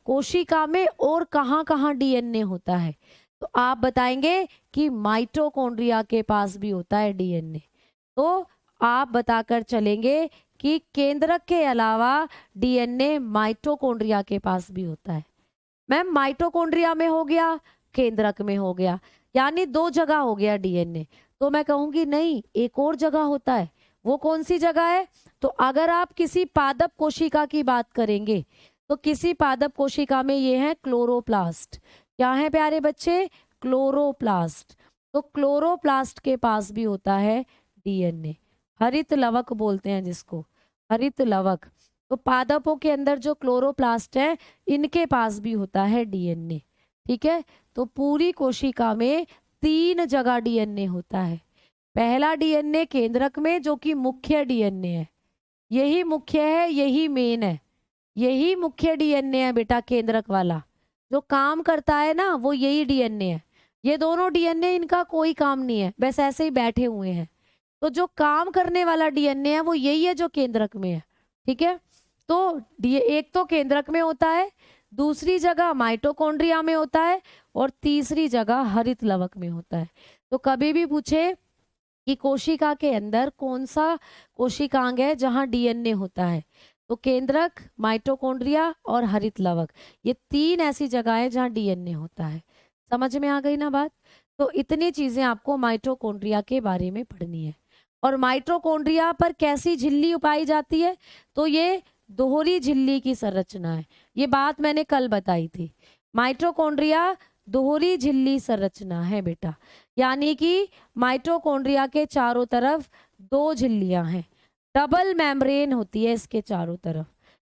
Speaker 1: कोशिका में और कहाँ कहाँ डीएनए होता है, तो आप बताएंगे कि माइटोकॉन्ड्रिया के पास भी होता है डीएनए। तो आप बताकर चलेंगे कि केंद्रक के अलावा डीएनए माइटोकॉन्ड्रिया के पास भी होता है। मैम माइटोकॉन्ड्रिया में हो गया, केंद्रक में हो गया, यानी दो जगह हो गया डीएनए। तो मैं कहूंगी नहीं, एक और जगह होता है। वो कौन सी जगह है? तो अगर आप किसी पादप कोशिका की बात करेंगे तो किसी पादप कोशिका में ये है क्लोरोप्लास्ट। क्या है प्यारे बच्चे? क्लोरोप्लास्ट। तो क्लोरोप्लास्ट के पास भी होता है डीएनए, हरित लवक बोलते हैं जिसको, हरित लवक। तो पादपों के अंदर जो क्लोरोप्लास्ट है इनके पास भी होता है डीएनए। ठीक है, तो पूरी कोशिका में 3 जगह डीएनए होता है। पहला डीएनए केंद्रक में, जो कि मुख्य डीएनए है, यही मुख्य है, यही मेन है, यही मुख्य डीएनए है बेटा, केंद्रक वाला जो काम करता है ना, वो यही डीएनए है। ये दोनों डीएनए इनका कोई काम नहीं है, बस ऐसे ही बैठे हुए हैं। तो जो काम करने वाला डीएनए है वो यही है जो केंद्रक में है। ठीक है, तो एक तो केंद्रक में होता है, दूसरी जगह माइटोकॉन्ड्रिया में होता है, और तीसरी जगह हरित लवक में होता है। तो कभी भी पूछे कि कोशिका के अंदर कौन सा कोशिकांग है जहां डीएनए होता है, तो केंद्रक, माइटोकॉन्ड्रिया और हरित लवक, ये 3 ऐसी जगह है जहां डीएनए होता है। समझ में आ गई ना बात? तो इतनी चीजें आपको माइटोकॉन्ड्रिया के बारे में पढ़नी है। और माइटोकॉन्ड्रिया पर कैसी झिल्ली पाई जाती है? तो ये दोहरी झिल्ली की संरचना है। ये बात मैंने कल बताई थी। माइटोकॉन्ड्रिया दोहरी झिल्ली संरचना है बेटा, यानी कि माइटोकॉन्ड्रिया के चारों तरफ 2 झिल्लियां हैं, डबल मेम्ब्रेन होती है इसके चारों तरफ,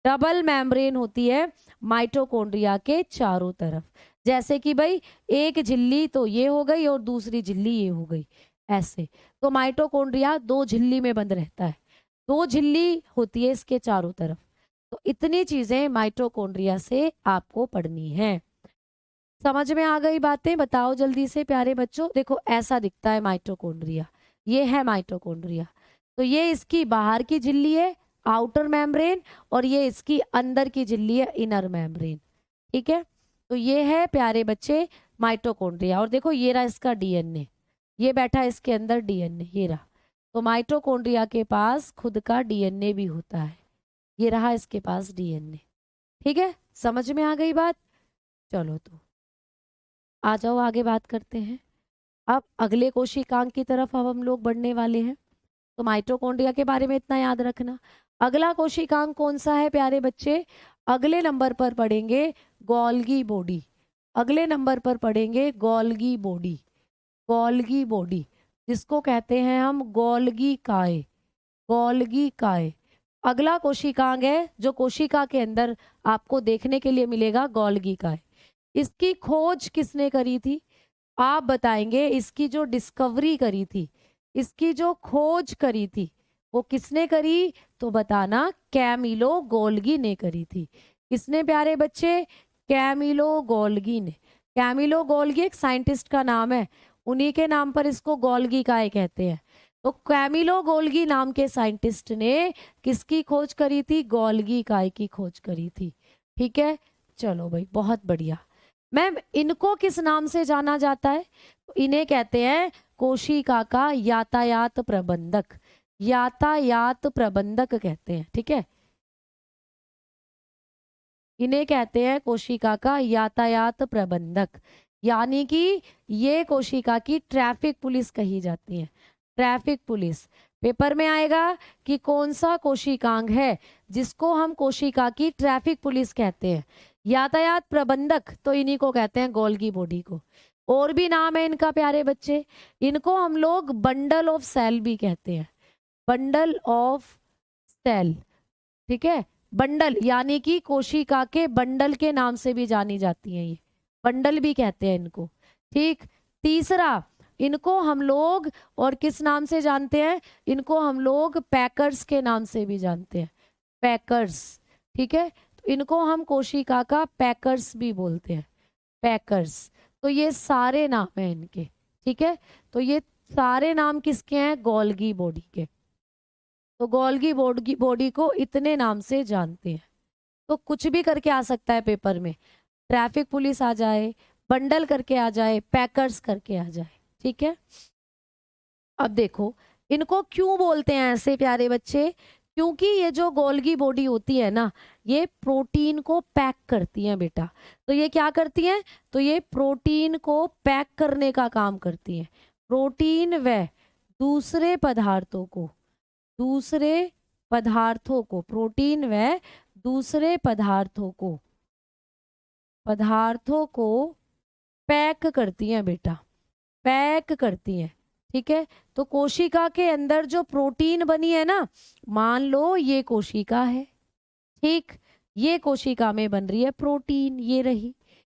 Speaker 1: डबल मेम्ब्रेन होती है माइटोकॉन्ड्रिया के चारों तरफ। जैसे कि भाई एक झिल्ली तो ये हो गई और दूसरी झिल्ली ये हो गई, ऐसे। तो माइटोकॉन्ड्रिया 2 झिल्ली में बंद रहता है, 2 झिल्ली होती है इसके चारों तरफ। तो इतनी चीजें माइटोकॉन्ड्रिया से आपको पढ़नी है। समझ में आ गई बातें? बताओ जल्दी से प्यारे बच्चों। देखो ऐसा दिखता है माइटोकॉन्ड्रिया, ये है माइटोकॉन्ड्रिया। तो ये इसकी बाहर की झिल्ली है, आउटर मेम्ब्रेन, और ये इसकी अंदर की झिल्ली है, इनर मेम्ब्रेन। ठीक है, तो ये है प्यारे बच्चे माइटोकॉन्ड्रिया। और देखो ये रहा इसका डीएनए, ये बैठा इसके अंदर डीएनए, ये रहा। तो माइटोकॉन्ड्रिया के पास खुद का डीएनए भी होता है, ये रहा इसके पास डीएनए। ठीक है, समझ में आ गई बात? चलो तो आ जाओ आगे बात करते हैं। अब अगले कोशिकांग की तरफ अब हम लोग बढ़ने वाले हैं। तो माइटोकॉन्ड्रिया के बारे में इतना याद रखना। अगला कोशिकांग कौन सा है प्यारे बच्चे? अगले नंबर पर पढ़ेंगे गोल्गी बॉडी। अगले नंबर पर पढ़ेंगे गोल्गी बॉडी, गोल्गी बॉडी, जिसको कहते हैं हम गोल्गी काय, गोल्गी काय। अगला कोशिकांग है जो कोशिका के अंदर आपको देखने के लिए मिलेगा, गोल्गी काय। इसकी खोज किसने करी थी? आप बताएंगे। इसकी जो डिस्कवरी करी थी, इसकी जो खोज करी थी, वो किसने करी? तो बताना, कैमिलो गोल्गी ने करी थी। किसने प्यारे बच्चे? कैमिलो गोल्गी ने। कैमिलो गोल्गी एक साइंटिस्ट का नाम है, उन्हीं के नाम पर इसको गोल्गी काय कहते हैं। तो कैमिलो गोल्गी नाम के साइंटिस्ट ने किसकी खोज करी थी? गोल्गी काय की खोज करी थी। ठीक है, चलो भाई बहुत बढ़िया। मैम इनको किस नाम से जाना जाता है? इन्हें कहते हैं कोशिका का यातायात प्रबंधक, यातायात प्रबंधक कहते हैं। ठीक है, इन्हें कहते हैं कोशिका का यातायात प्रबंधक, यानी कि ये कोशिका की ट्रैफिक पुलिस कही जाती है, ट्रैफिक पुलिस। पेपर में आएगा कि कौन सा कोशिकांग है जिसको हम कोशिका की ट्रैफिक पुलिस कहते हैं। यातायात प्रबंधक तो इन्हीं को कहते हैं, गोल्गी बॉडी को। और भी नाम है इनका प्यारे बच्चे, इनको हम लोग बंडल ऑफ सेल भी कहते हैं, बंडल ऑफ सेल। ठीक है, बंडल यानी कि कोशिका के बंडल के नाम से भी जानी जाती है, ये बंडल भी कहते हैं इनको। ठीक, तीसरा इनको हम लोग और किस नाम से जानते हैं? इनको हम लोग पैकर्स के नाम से भी जानते हैं, पैकर्स। ठीक है, तो इनको हम कोशिका का पैकर्स भी बोलते हैं, पैकर्स। तो ये सारे नाम हैं इनके। ठीक है, तो ये सारे नाम किसके हैं? गोल्गी बॉडी के। तो गोल्गी बॉडी को इतने नाम से जानते हैं। तो कुछ भी करके आ सकता है पेपर में, ट्रैफिक पुलिस आ जाए, बंडल करके आ जाए, पैकर्स करके आ जाए। ठीक है, अब देखो इनको क्यों बोलते हैं ऐसे प्यारे बच्चे? क्योंकि ये जो गोल्गी बॉडी होती है ना, ये प्रोटीन को पैक करती है बेटा। तो ये क्या करती हैं? तो ये प्रोटीन को पैक करने का काम करती हैं। प्रोटीन व दूसरे पदार्थों को, दूसरे पदार्थों को, प्रोटीन व दूसरे पदार्थों को पैक करती हैं बेटा, पैक करती हैं। ठीक है, तो कोशिका के अंदर जो प्रोटीन बनी है ना, मान लो ये कोशिका है, ठीक, ये कोशिका में बन रही है प्रोटीन, ये रही।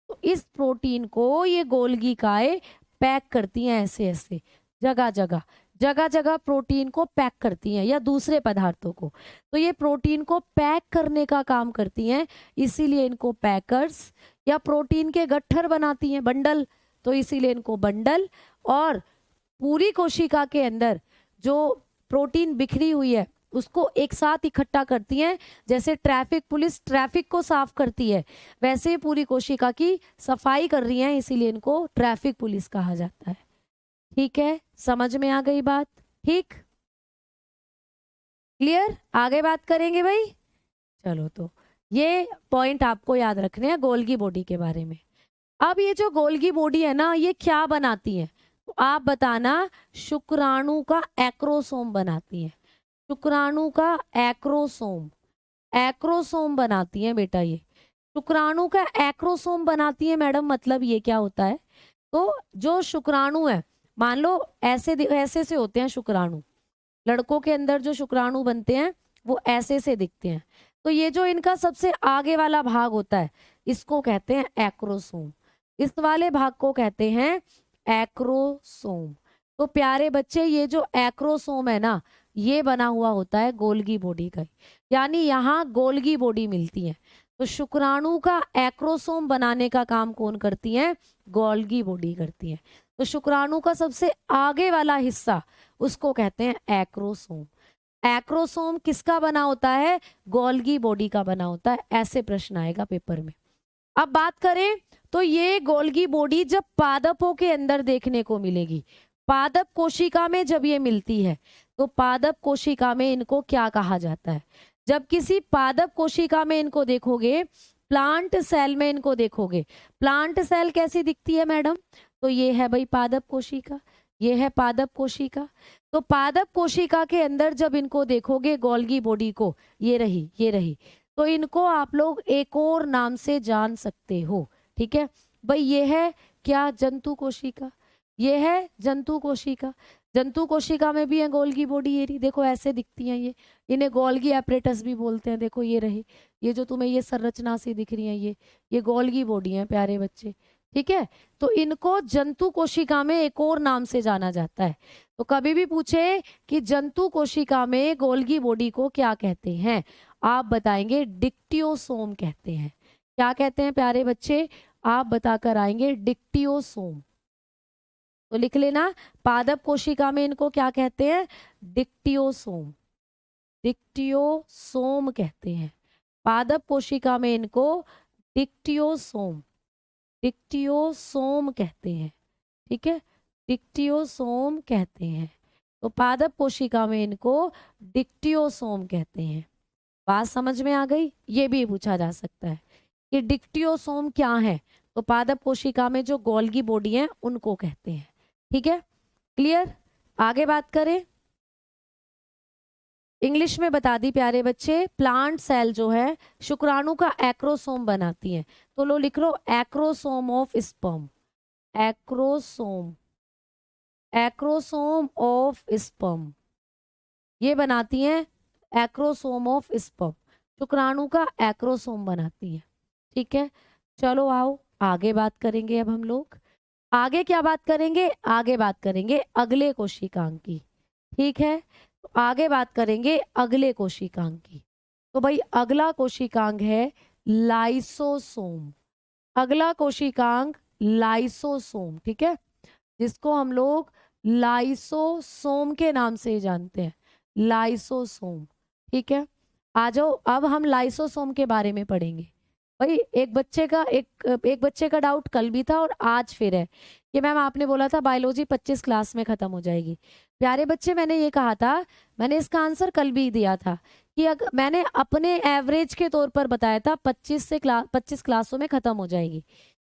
Speaker 1: तो इस प्रोटीन को ये गोल्गिकाएं पैक करती हैं, ऐसे ऐसे जगह जगह, जगह जगह प्रोटीन को पैक करती हैं, या दूसरे पदार्थों को। तो ये प्रोटीन को पैक करने का काम करती हैं, इसीलिए इनको पैकर्स, या प्रोटीन के गट्ठर बनाती हैं, बंडल, तो इसीलिए इनको बंडल। और पूरी कोशिका के अंदर जो प्रोटीन बिखरी हुई है उसको एक साथ इकट्ठा करती हैं। जैसे ट्रैफिक पुलिस ट्रैफिक को साफ करती है, वैसे ही पूरी कोशिका की सफाई कर रही हैं, इसीलिए इनको ट्रैफिक पुलिस कहा जाता है। ठीक है, समझ में आ गई बात? ठीक, क्लियर? आगे बात करेंगे भाई। चलो, तो ये पॉइंट आपको याद रखने हैं गोल्गी बॉडी के बारे में। अब ये जो गोल्गी बॉडी है ना, ये क्या बनाती है? तो आप बताना, शुक्राणु का एक्रोसोम बनाती है। शुक्राणु का एक्रोसोम, एक्रोसोम बनाती है बेटा। ये शुक्राणु का एक्रोसोम बनाती है मैडम, मतलब ये क्या होता है? तो जो शुक्राणु है, मान लो ऐसे ऐसे से होते हैं शुक्राणु, लड़कों के अंदर जो शुक्राणु बनते हैं वो ऐसे से दिखते हैं। तो ये जो इनका सबसे आगे वाला भाग होता है, इसको कहते हैं एक्रोसोम, इस वाले भाग को कहते हैं एक्रोसोम। तो प्यारे बच्चे, ये जो एक्रोसोम है ना, ये बना हुआ होता है गोल्गी बॉडी का, यानी यहाँ गोल्गी बॉडी मिलती है। तो शुक्राणु का एक्रोसोम बनाने का काम कौन करती है? गोल्गी बॉडी करती है। तो शुक्राणु का सबसे आगे वाला हिस्सा, उसको कहते हैं एक्रोसोम। एक्रोसोम किसका बना होता है? गोल्गी बॉडी का बना होता है। ऐसे प्रश्न आएगा पेपर में। अब बात करें तो ये गोल्गी बॉडी जब पादपों के अंदर देखने को मिलेगी, पादप कोशिका में जब ये मिलती है, तो पादप कोशिका में इनको क्या कहा जाता है? जब किसी पादप कोशिका में इनको देखोगे, प्लांट सेल में इनको देखोगे, प्लांट सेल कैसी दिखती है मैडम? तो ये है भाई पादप कोशिका, ये है पादप कोशिका। तो पादप कोशिका के अंदर जब इनको देखोगे गोल्गी बॉडी को, ये रही, ये रही, तो इनको आप लोग एक और नाम से जान सकते हो। ठीक है भाई, ये है क्या? जंतु कोशिका, ये है जंतु कोशिका। जंतु कोशिका में भी है गोल्गी बॉडी, ये देखो ऐसे दिखती है ये, इन्हें गोल्गी एपरेटस भी बोलते हैं। देखो ये रही, ये जो तुम्हें ये संरचना सी दिख रही है, ये गोल्गी बॉडी है प्यारे बच्चे। ठीक है, तो इनको जंतु कोशिका में एक और नाम से जाना जाता है। तो कभी भी पूछे कि जंतु कोशिका में गोल्गी बॉडी को क्या कहते हैं, आप बताएंगे डिक्टियोसोम कहते हैं। क्या कहते हैं प्यारे बच्चे? आप बताकर आएंगे डिक्टियोसोम। तो लिख लेना, पादप कोशिका में इनको क्या कहते हैं? डिक्टियोसोम, डिक्टियोसोम कहते हैं। पादप कोशिका में इनको डिक्टियोसोम, डिक्टियोसोम कहते हैं। ठीक है, डिक्टियोसोम कहते हैं। तो पादप कोशिका में इनको डिक्टियोसोम कहते हैं। बात समझ में आ गई? ये भी पूछा जा सकता है कि डिक्टियोसोम क्या है। तो पादप कोशिका में जो गोल्गी बॉडी है उनको कहते हैं। ठीक है, क्लियर? आगे बात करें, इंग्लिश में बता दी प्यारे बच्चे। प्लांट सेल जो है शुक्राणु का एक्रोसोम बनाती है। तो लो लिख लो, acrosome of sperm, acrosome, acrosome of sperm, ये बनाती हैं एक्रोसोम ऑफ स्पर्म, शुक्राणु का एक्रोसोम बनाती है। ठीक है, चलो आओ आगे बात करेंगे। अब हम लोग आगे क्या बात करेंगे? आगे बात करेंगे अगले कोशिकांग की। ठीक है, तो आगे बात करेंगे अगले कोशिकांग की। तो भाई अगला कोशिकांग है लाइसोसोम। अगला कोशिकांग लाइसोसोम, ठीक है, जिसको हम लोग लाइसोसोम के नाम से जानते हैं, लाइसोसोम। ठीक है, आ जाओ, अब हम लाइसोसोम के बारे में पढ़ेंगे। भाई एक बच्चे का डाउट कल भी था और आज फिर है कि मैम आपने बोला था बायोलॉजी 25 क्लास में खत्म हो जाएगी। प्यारे बच्चे, मैंने ये कहा था, मैंने इसका आंसर कल भी दिया था कि अगर मैंने अपने एवरेज के तौर पर बताया था 25 क्लासों में खत्म हो जाएगी।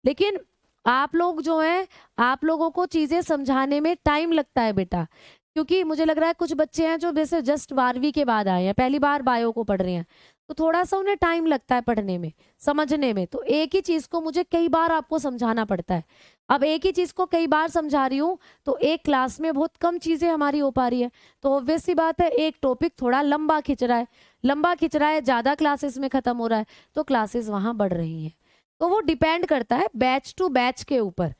Speaker 1: लेकिन आप लोग जो हैं, आप लोगों को चीजें समझाने में टाइम लगता है बेटा, क्योंकि मुझे लग रहा है कुछ बच्चे हैं जो जैसे जस्ट 12वीं के बाद आए हैं, पहली बार बायो को पढ़ रहे हैं, तो थोड़ा सा उन्हें टाइम लगता है पढ़ने में, समझने में। तो एक ही चीज को मुझे कई बार आपको समझाना पड़ता है। अब एक ही चीज को कई बार समझा रही हूँ तो एक क्लास में बहुत कम चीजें हमारी हो पा रही है। तो ऑब्वियस सी बात है, एक टॉपिक थोड़ा लंबा खिंच रहा है, ज्यादा क्लासेस में खत्म हो रहा है, तो क्लासेस वहां बढ़ रही हैं। तो वो डिपेंड करता है बैच टू बैच के ऊपर।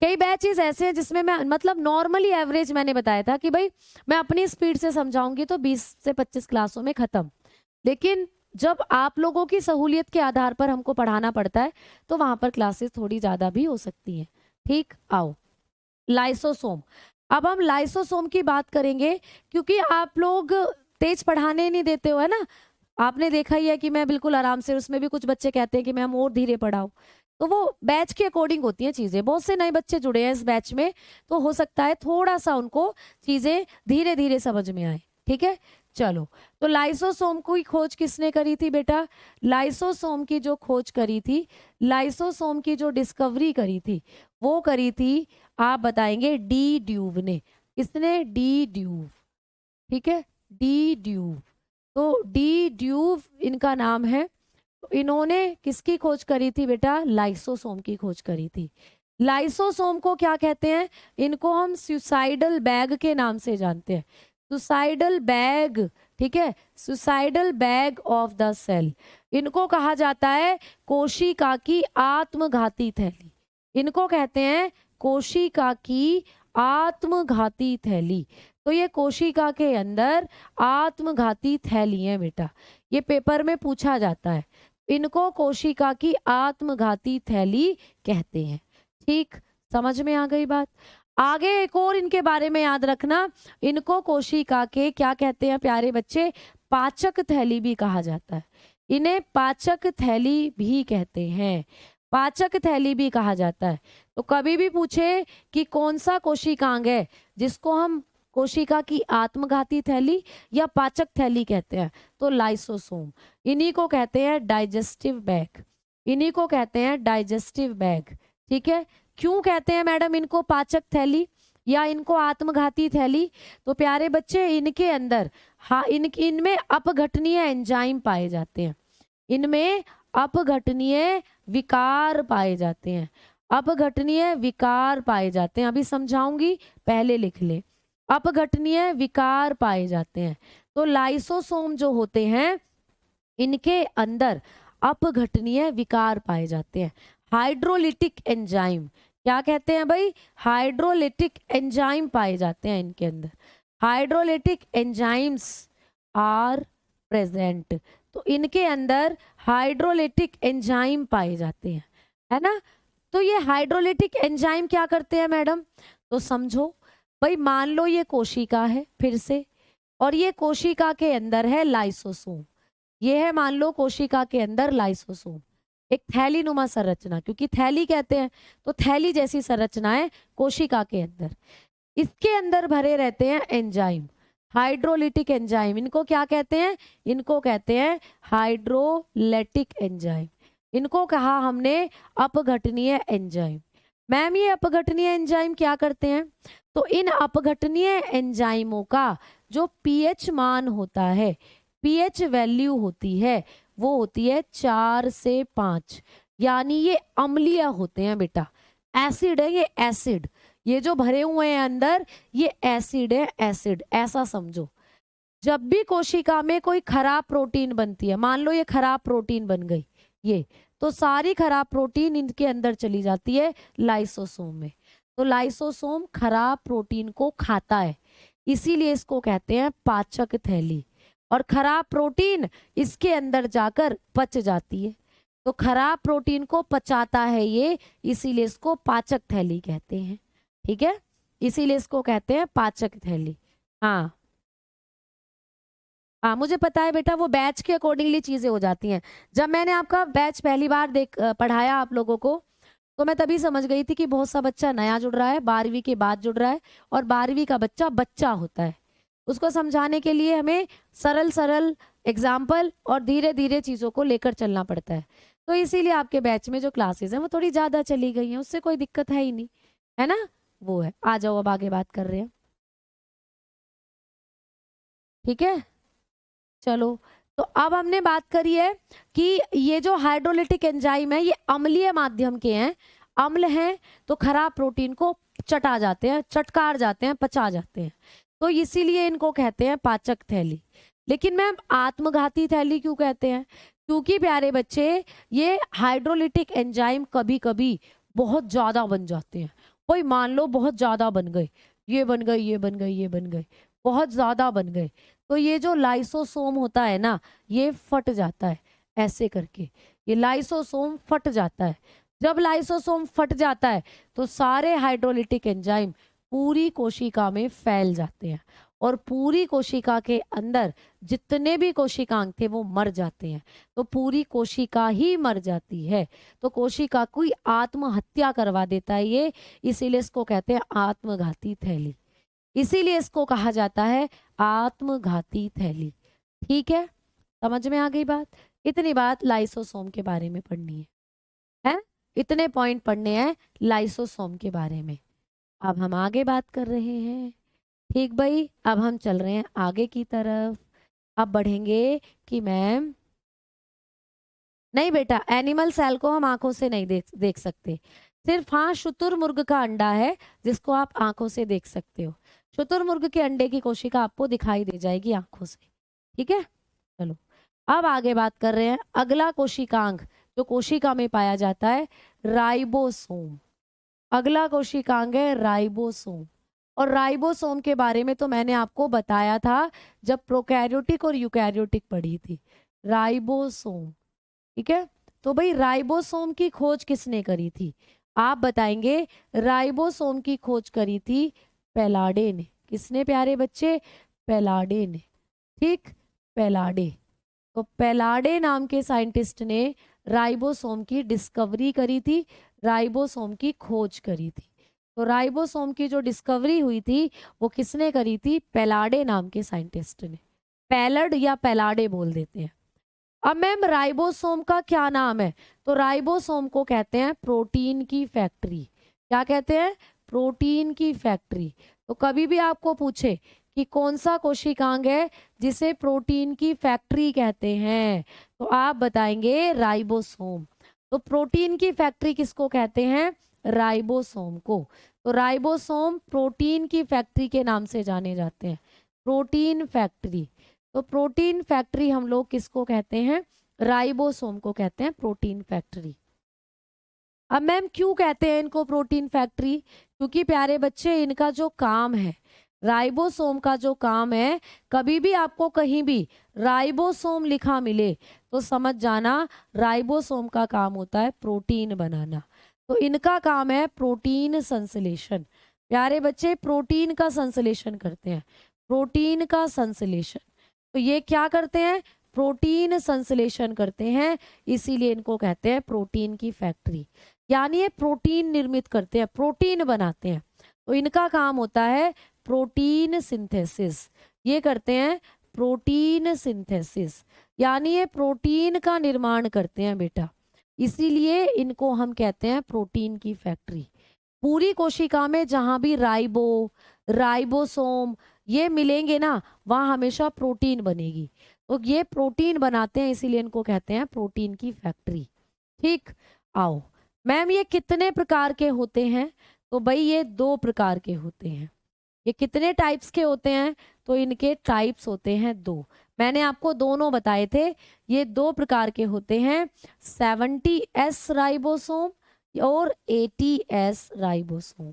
Speaker 1: कई बैचेस ऐसे हैं जिसमें मैं मतलब नॉर्मली एवरेज मैंने बताया था कि भाई मैं अपनी स्पीड से समझाऊंगी तो 20 से 25 क्लासों में खत्म। लेकिन जब आप लोगों की सहूलियत के आधार पर हमको पढ़ाना पड़ता है तो वहां पर क्लासेस थोड़ी ज्यादा भी हो सकती हैं। ठीक, आओ लाइसोसोम। अब हम लाइसोसोम की बात करेंगे, क्योंकि आप लोग तेज पढ़ाने नहीं देते हो, है ना। आपने देखा ही है कि मैं बिल्कुल आराम से, उसमें भी कुछ बच्चे कहते हैं कि मैम और धीरे पढ़ाओ। तो वो बैच के अकॉर्डिंग होती हैं चीजें। बहुत से नए बच्चे जुड़े हैं इस बैच में, तो हो सकता है थोड़ा सा उनको चीजें धीरे धीरे समझ में आए। ठीक है, चलो। तो लाइसोसोम की खोज किसने करी थी बेटा? लाइसोसोम की जो खोज करी थी, लाइसोसोम की जो डिस्कवरी करी थी, वो करी थी, आप बताएंगे, डी ड्यूव ने। किसने? D due. ठीक है, डी ड्यूव। तो डी ड्यूव इनका नाम है। तो इन्होंने किसकी खोज करी थी बेटा? लाइसोसोम की खोज करी थी। लाइसोसोम को क्या कहते हैं? इनको हम सुसाइडल बैग के नाम से जानते हैं। सुसाइडल बैग, ठीक है, suicidal bag of the cell. इनको कहा जाता है कोशिका की आत्मघाती थैली। इनको कहते हैं कोशिका की आत्मघाती थैली। तो ये कोशिका के अंदर आत्मघाती थैली है बेटा, ये पेपर में पूछा जाता है। इनको कोशिका की आत्मघाती थैली कहते हैं। ठीक, समझ में आ गई बात? आगे एक और इनके बारे में याद रखना, इनको कोशिका के क्या कहते हैं प्यारे बच्चे? पाचक थैली भी कहा जाता है। इन्हें पाचक थैली भी कहते हैं, पाचक थैली भी कहा जाता है। तो कभी भी पूछे कि कौन सा कोशिकांग है जिसको हम कोशिका की आत्मघाती थैली या पाचक थैली कहते हैं, तो लाइसोसोम। इन्हीं को कहते हैं डाइजेस्टिव बैग, इन्हीं को कहते हैं डाइजेस्टिव बैग। ठीक है, क्यों कहते हैं मैडम इनको पाचक थैली या इनको आत्मघाती थैली? तो प्यारे बच्चे, इनके अंदर इनमें अपघटनीय एंजाइम पाए जाते हैं, इनमें अपघटनीय विकार पाए जाते हैं, अपघटनीय विकार पाए जाते हैं। अभी समझाऊंगी, पहले लिख ले। अपघटनीय विकार पाए जाते हैं। तो लाइसोसोम जो होते हैं, इनके अंदर अपघटनीय विकार पाए जाते हैं। हाइड्रोलिटिक एंजाइम, क्या कहते हैं भाई? हाइड्रोलिटिक एंजाइम पाए जाते हैं इनके अंदर। Hydrolytic enzymes are present. तो इनके अंदर हाइड्रोलिटिक एंजाइम पाए जाते हैं, है ना। तो ये हाइड्रोलिटिक एंजाइम क्या करते हैं मैडम? तो समझो भाई, मान लो ये कोशिका है फिर से, और ये कोशिका के अंदर है लाइसोसोम। ये है मान लो कोशिका के अंदर लाइसोसोम, एक थैली नुमा संरचना, क्योंकि थैली कहते हैं तो थैली जैसी संरचना है कोशिका के अंदर। इसके अंदर भरे रहते हैं एंजाइम, हाइड्रोलिटिक एंजाइम। इनको क्या कहते हैं? इनको कहते हैं हाइड्रोलेटिक एंजाइम। इनको कहा हमने अपघटनीय एंजाइम। मैम ये अपघटनीय एंजाइम क्या करते हैं? तो इन अपघटनीय एंजाइमों का जो पीएच मान होता है, पीएच वैल्यू होती है, वो होती है 4 से 5। यानी ये अम्लीय होते हैं बेटा, एसिड है ये, एसिड। ये जो भरे हुए हैं अंदर, ये एसिड है, एसिड, ऐसा समझो। जब भी कोशिका में कोई खराब प्रोटीन बनती है, मान लो ये खराब प्रोटीन बन गई ये, तो सारी खराब प्रोटीन इनके अंदर चली जाती है लाइसोसोम में। तो लाइसोसोम खराब प्रोटीन को खाता है, इसीलिए इसको कहते हैं पाचक थैली। और खराब प्रोटीन इसके अंदर जाकर पच जाती है, तो खराब प्रोटीन को पचाता है ये, इसीलिए इसको पाचक थैली कहते हैं। ठीक है, इसीलिए इसको कहते हैं पाचक थैली। हाँ, हाँ, मुझे पता है बेटा, वो बैच के अकॉर्डिंगली चीज़ें हो जाती हैं। जब मैंने आपका बैच पहली बार पढ़ाया आप लोगों को, तो मैं तभी समझ गई थी कि बहुत सा बच्चा नया जुड़ रहा है, 12वीं के बाद जुड़ रहा है, और 12वीं का बच्चा बच्चा होता है। उसको समझाने के लिए हमें सरल-सरल एग्ज़ाम्पल और धीरे-धीरे चीज़ों को लेकर चलना पड़ता है। तो इसीलिए आपके बैच में जो क्लासेस हैं, वो थोड़ी ज़्यादा चली गई हैं, उससे कोई दिक्कत है ही नहीं, है ना? वो है। आ जाओ, अब आगे बात कर रहे हैं। ठीक है? चलो, तो अब हमने बात करी है कि ये जो हाइड्रोलिटिक एंजाइम है, ये अम्लीय माध्यम के हैं। अम्ल हैं तो खराब प्रोटीन को चटा जाते हैं, चटकार जाते हैं, पचा जाते हैं। तो इसीलिए इनको कहते हैं पाचक थैली। लेकिन मैम, आत्मघाती थैली क्यों कहते हैं? क्योंकि प्यारे बच्चे, ये हाइड्रोलिटिक एंजाइम कभी कभी बहुत ज्यादा बन जाते हैं। कोई मान लो बहुत ज्यादा बन गए, ये बन गए, ये बन गए, ये बन गए, बहुत ज्यादा बन गए, तो ये जो लाइसोसोम होता है ना, ये फट जाता है ऐसे करके। ये लाइसोसोम फट जाता है। जब लाइसोसोम फट जाता है तो सारे हाइड्रोलिटिक एंजाइम पूरी कोशिका में फैल जाते हैं, और पूरी कोशिका के अंदर जितने भी कोशिकांग थे वो मर जाते हैं। तो पूरी कोशिका ही मर जाती है। तो कोशिका कोई आत्महत्या करवा देता है ये, इसीलिए इसको कहते हैं आत्मघाती थैली। इसीलिए इसको कहा जाता है आत्मघाती थैली। ठीक है, समझ में आ गई बात? इतनी बात लाइसोसोम के बारे में पढ़नी है? इतने पॉइंट पढ़ने हैं लाइसोसोम के बारे में। अब हम आगे बात कर रहे हैं। ठीक भाई, अब हम चल रहे हैं आगे की तरफ। अब बढ़ेंगे कि मैम, नहीं बेटा, एनिमल सेल को हम आंखों से नहीं देख सकते। सिर्फ हाँ, शुतुरमुर्ग का अंडा है जिसको आप आंखों से देख सकते हो। शुतुरमुर्ग के अंडे की कोशिका आपको दिखाई दे जाएगी आंखों से। ठीक है, चलो, अब आगे बात कर रहे हैं। अगला कोशिकांग जो कोशिका में पाया जाता है, राइबोसोम। अगला कोशिकांग है राइबोसोम। और राइबोसोम के बारे में तो मैंने आपको बताया था जब प्रोकैरियोटिक और यूकैरियोटिक पढ़ी थी। राइबोसोम, ठीक है। तो भाई, राइबोसोम की खोज किसने करी थी? आप बताएंगे। राइबोसोम की खोज करी थी पेलाडे ने। किसने प्यारे बच्चे? पेलाडे ने। ठीक, पेलाडे। तो पेलाडे नाम के साइंटिस्ट ने राइबोसोम की डिस्कवरी करी थी, राइबोसोम की खोज करी थी। तो राइबोसोम की जो डिस्कवरी हुई थी वो किसने करी थी? पेलाडे नाम के साइंटिस्ट ने। पैलड या पेलाडे बोल देते हैं। अब मैम, राइबोसोम का क्या नाम है? तो राइबोसोम को कहते हैं प्रोटीन की फैक्ट्री। क्या कहते हैं? प्रोटीन की फैक्ट्री। तो कभी भी आपको पूछे कि कौन सा कोशिकांग है जिसे प्रोटीन की फैक्ट्री कहते हैं, तो आप बताएंगे राइबोसोम। तो प्रोटीन की फैक्ट्री किसको कहते हैं? राइबोसोम को। तो राइबोसोम प्रोटीन की फैक्ट्री के नाम से जाने जाते हैं, प्रोटीन फैक्ट्री। तो प्रोटीन फैक्ट्री हम लोग किसको कहते हैं? राइबोसोम को कहते हैं प्रोटीन फैक्ट्री। अब मैम, क्यों कहते हैं इनको प्रोटीन फैक्ट्री? क्योंकि प्यारे बच्चे, इनका जो काम है, राइबोसोम का जो काम है, कभी भी आपको कहीं भी राइबोसोम लिखा मिले तो समझ जाना राइबोसोम का काम होता है प्रोटीन बनाना। तो इनका काम है प्रोटीन संश्लेषण। प्यारे बच्चे, प्रोटीन का संश्लेषण करते हैं, प्रोटीन का संश्लेषण। तो ये क्या करते हैं? प्रोटीन संश्लेषण करते हैं, इसीलिए इनको कहते हैं प्रोटीन की फैक्ट्री। यानी ये प्रोटीन निर्मित करते हैं, प्रोटीन बनाते हैं। तो इनका काम होता है प्रोटीन सिंथेसिस। ये करते हैं प्रोटीन सिंथेसिस, यानी ये प्रोटीन का निर्माण करते हैं बेटा। इसीलिए इनको हम कहते हैं प्रोटीन की फैक्ट्री। पूरी कोशिका में जहां भी राइबोसोम ये मिलेंगे ना, वहां हमेशा प्रोटीन बनेगी। तो ये प्रोटीन बनाते हैं, इसीलिए इनको कहते हैं प्रोटीन की फैक्ट्री। ठीक, आओ मैम, ये कितने प्रकार के होते हैं? तो भाई, ये 2 प्रकार के होते हैं। ये कितने टाइप्स के होते हैं? तो इनके टाइप्स होते हैं 2। मैंने आपको दोनों बताए थे। ये 2 प्रकार के होते हैं, 70S राइबोसोम और 80S राइबोसोम।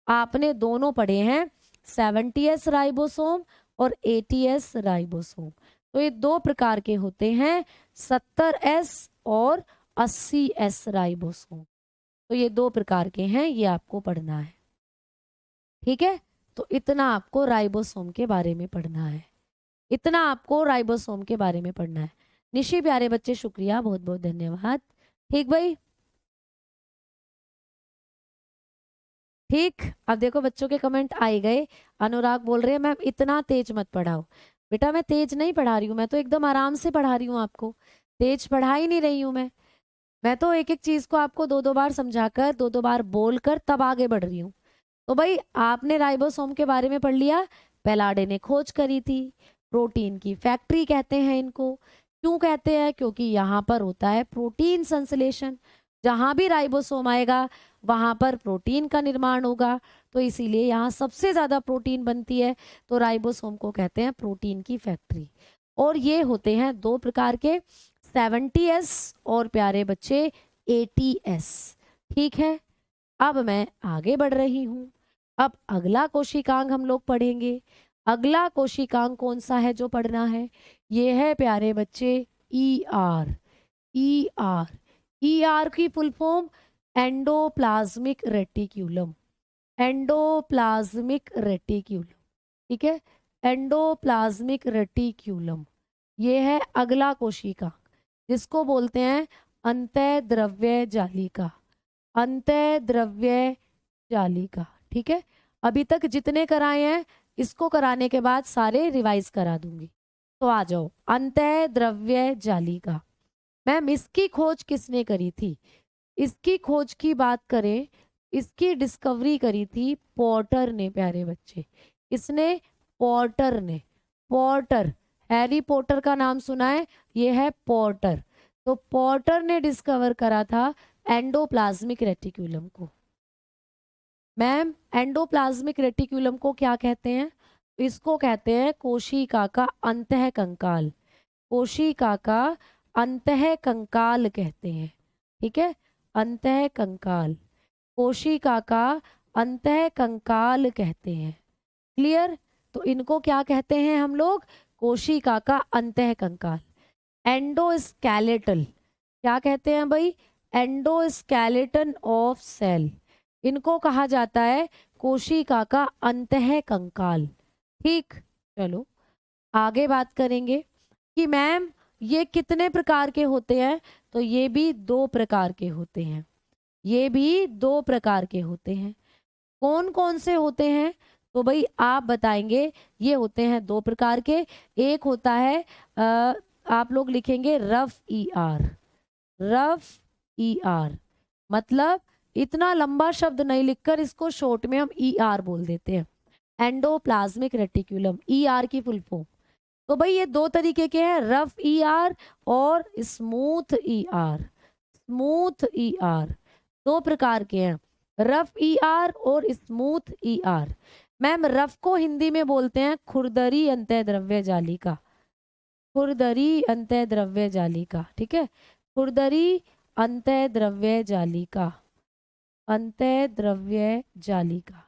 Speaker 1: आपने दोनों पढ़े हैं, 70S राइबोसोम और 80S राइबोसोम। तो ये 2 प्रकार के होते हैं, 70S और 80S राइबोसोम। तो ये 2 प्रकार के हैं, ये आपको पढ़ना है। ठीक है, तो इतना आपको राइबोसोम के बारे में पढ़ना है। इतना आपको राइबोसोम के बारे में पढ़ना है। निशी प्यारे बच्चे, शुक्रिया, बहुत बहुत धन्यवाद। ठीक भाई, ठीक। अब देखो बच्चों के कमेंट आ ही गए। अनुराग बोल रहे हैं मैम इतना तेज मत पढ़ाओ। बेटा मैं तेज नहीं पढ़ा रही हूँ, मैं तो एकदम आराम से पढ़ा रही हूँ आपको। तेज पढ़ा ही नहीं रही हूँ मैं तो एक एक चीज को आपको दो दो बार समझाकर, दो दो बार बोलकर तब आगे बढ़ रही हूँ। तो भाई आपने राइबोसोम के बारे में पढ़ लिया। पेलाडे ने खोज करी थी। प्रोटीन की फैक्ट्री कहते हैं इनको। क्यों कहते हैं? क्योंकि यहाँ पर होता है प्रोटीन संश्लेषण। जहां भी राइबोसोम आएगा वहां पर प्रोटीन का निर्माण होगा, तो इसीलिए यहाँ सबसे ज्यादा प्रोटीन बनती है। तो राइबोसोम को कहते हैं प्रोटीन की फैक्ट्री। और ये होते हैं दो प्रकार के, 70S और प्यारे बच्चे 80S। ठीक है, अब मैं आगे बढ़ रही हूँ। अब अगला कोशिकांग हम लोग पढ़ेंगे। अगला कोशिकांग कौन सा है जो पढ़ना है? ये है प्यारे बच्चे ER। ER, ER की full form endoplasmic reticulum. Endoplasmic reticulum, ठीक है, एंडोप्लाज्मिक रेटिक्यूलम। ये है अगला कोशिका, जिसको बोलते हैं अंतःद्रव्य जालिका। अंतःद्रव्य जालिका, ठीक है। अभी तक जितने कराए हैं इसको कराने के बाद सारे रिवाइज करा दूंगी। तो आ जाओ, अंतःद्रव्य जालिका। मैम इसकी खोज किसने करी थी? इसकी खोज की बात करें, इसकी डिस्कवरी करी थी पॉटर ने प्यारे बच्चे। इसने, पॉटर ने। पॉटर, हैरी पॉटर का नाम सुना है? ये है पॉटर। तो पॉटर ने डिस्कवर करा था एंडोप्लाज्मिक रेटिक्यूलम को। मैम एंडोप्लाज्मिक रेटिक्यूलम को क्या कहते हैं? इसको कहते हैं कोशिका का अंतःकंकाल। कोशिका का अंतःकंकाल कहते हैं, ठीक है, अंतःकंकाल। कोशिका का अंतःकंकाल कहते हैं। क्लियर? तो इनको क्या कहते हैं हम लोग? कोशिका का अंतःकंकाल। एंडोस्केलेटल, क्या कहते हैं भाई? Endoskeleton of cell. इनको कहा जाता है कोशिका का अंतःकंकाल। ठीक, चलो आगे बात करेंगे कि मैम ये कितने प्रकार के होते हैं। तो ये भी दो प्रकार के होते हैं। ये भी दो प्रकार के होते हैं। कौन कौन से होते हैं? तो भाई आप बताएंगे। ये होते हैं दो प्रकार के। एक होता है आप लोग लिखेंगे रफ ER। रफ ER मतलब इतना लंबा शब्द नहीं लिखकर इसको शॉर्ट में हम ER बोल देते हैं। एंडोप्लाज्मिक रेटिक्यूलम, ER की फुल फॉर्म। तो भाई ये दो तरीके के हैं, रफ ER और स्मूथ ER। स्मूथ ER दो प्रकार के हैं, रफ ER और स्मूथ ER। मैम रफ को हिंदी में बोलते हैं खुरदरी अंतःद्रव्य जालिका। खुरदरी अंतःद्रव्य जालिका, ठीक है, खुरदरी अंतःद्रव्य जालिका। अंतःद्रव्य जालिका,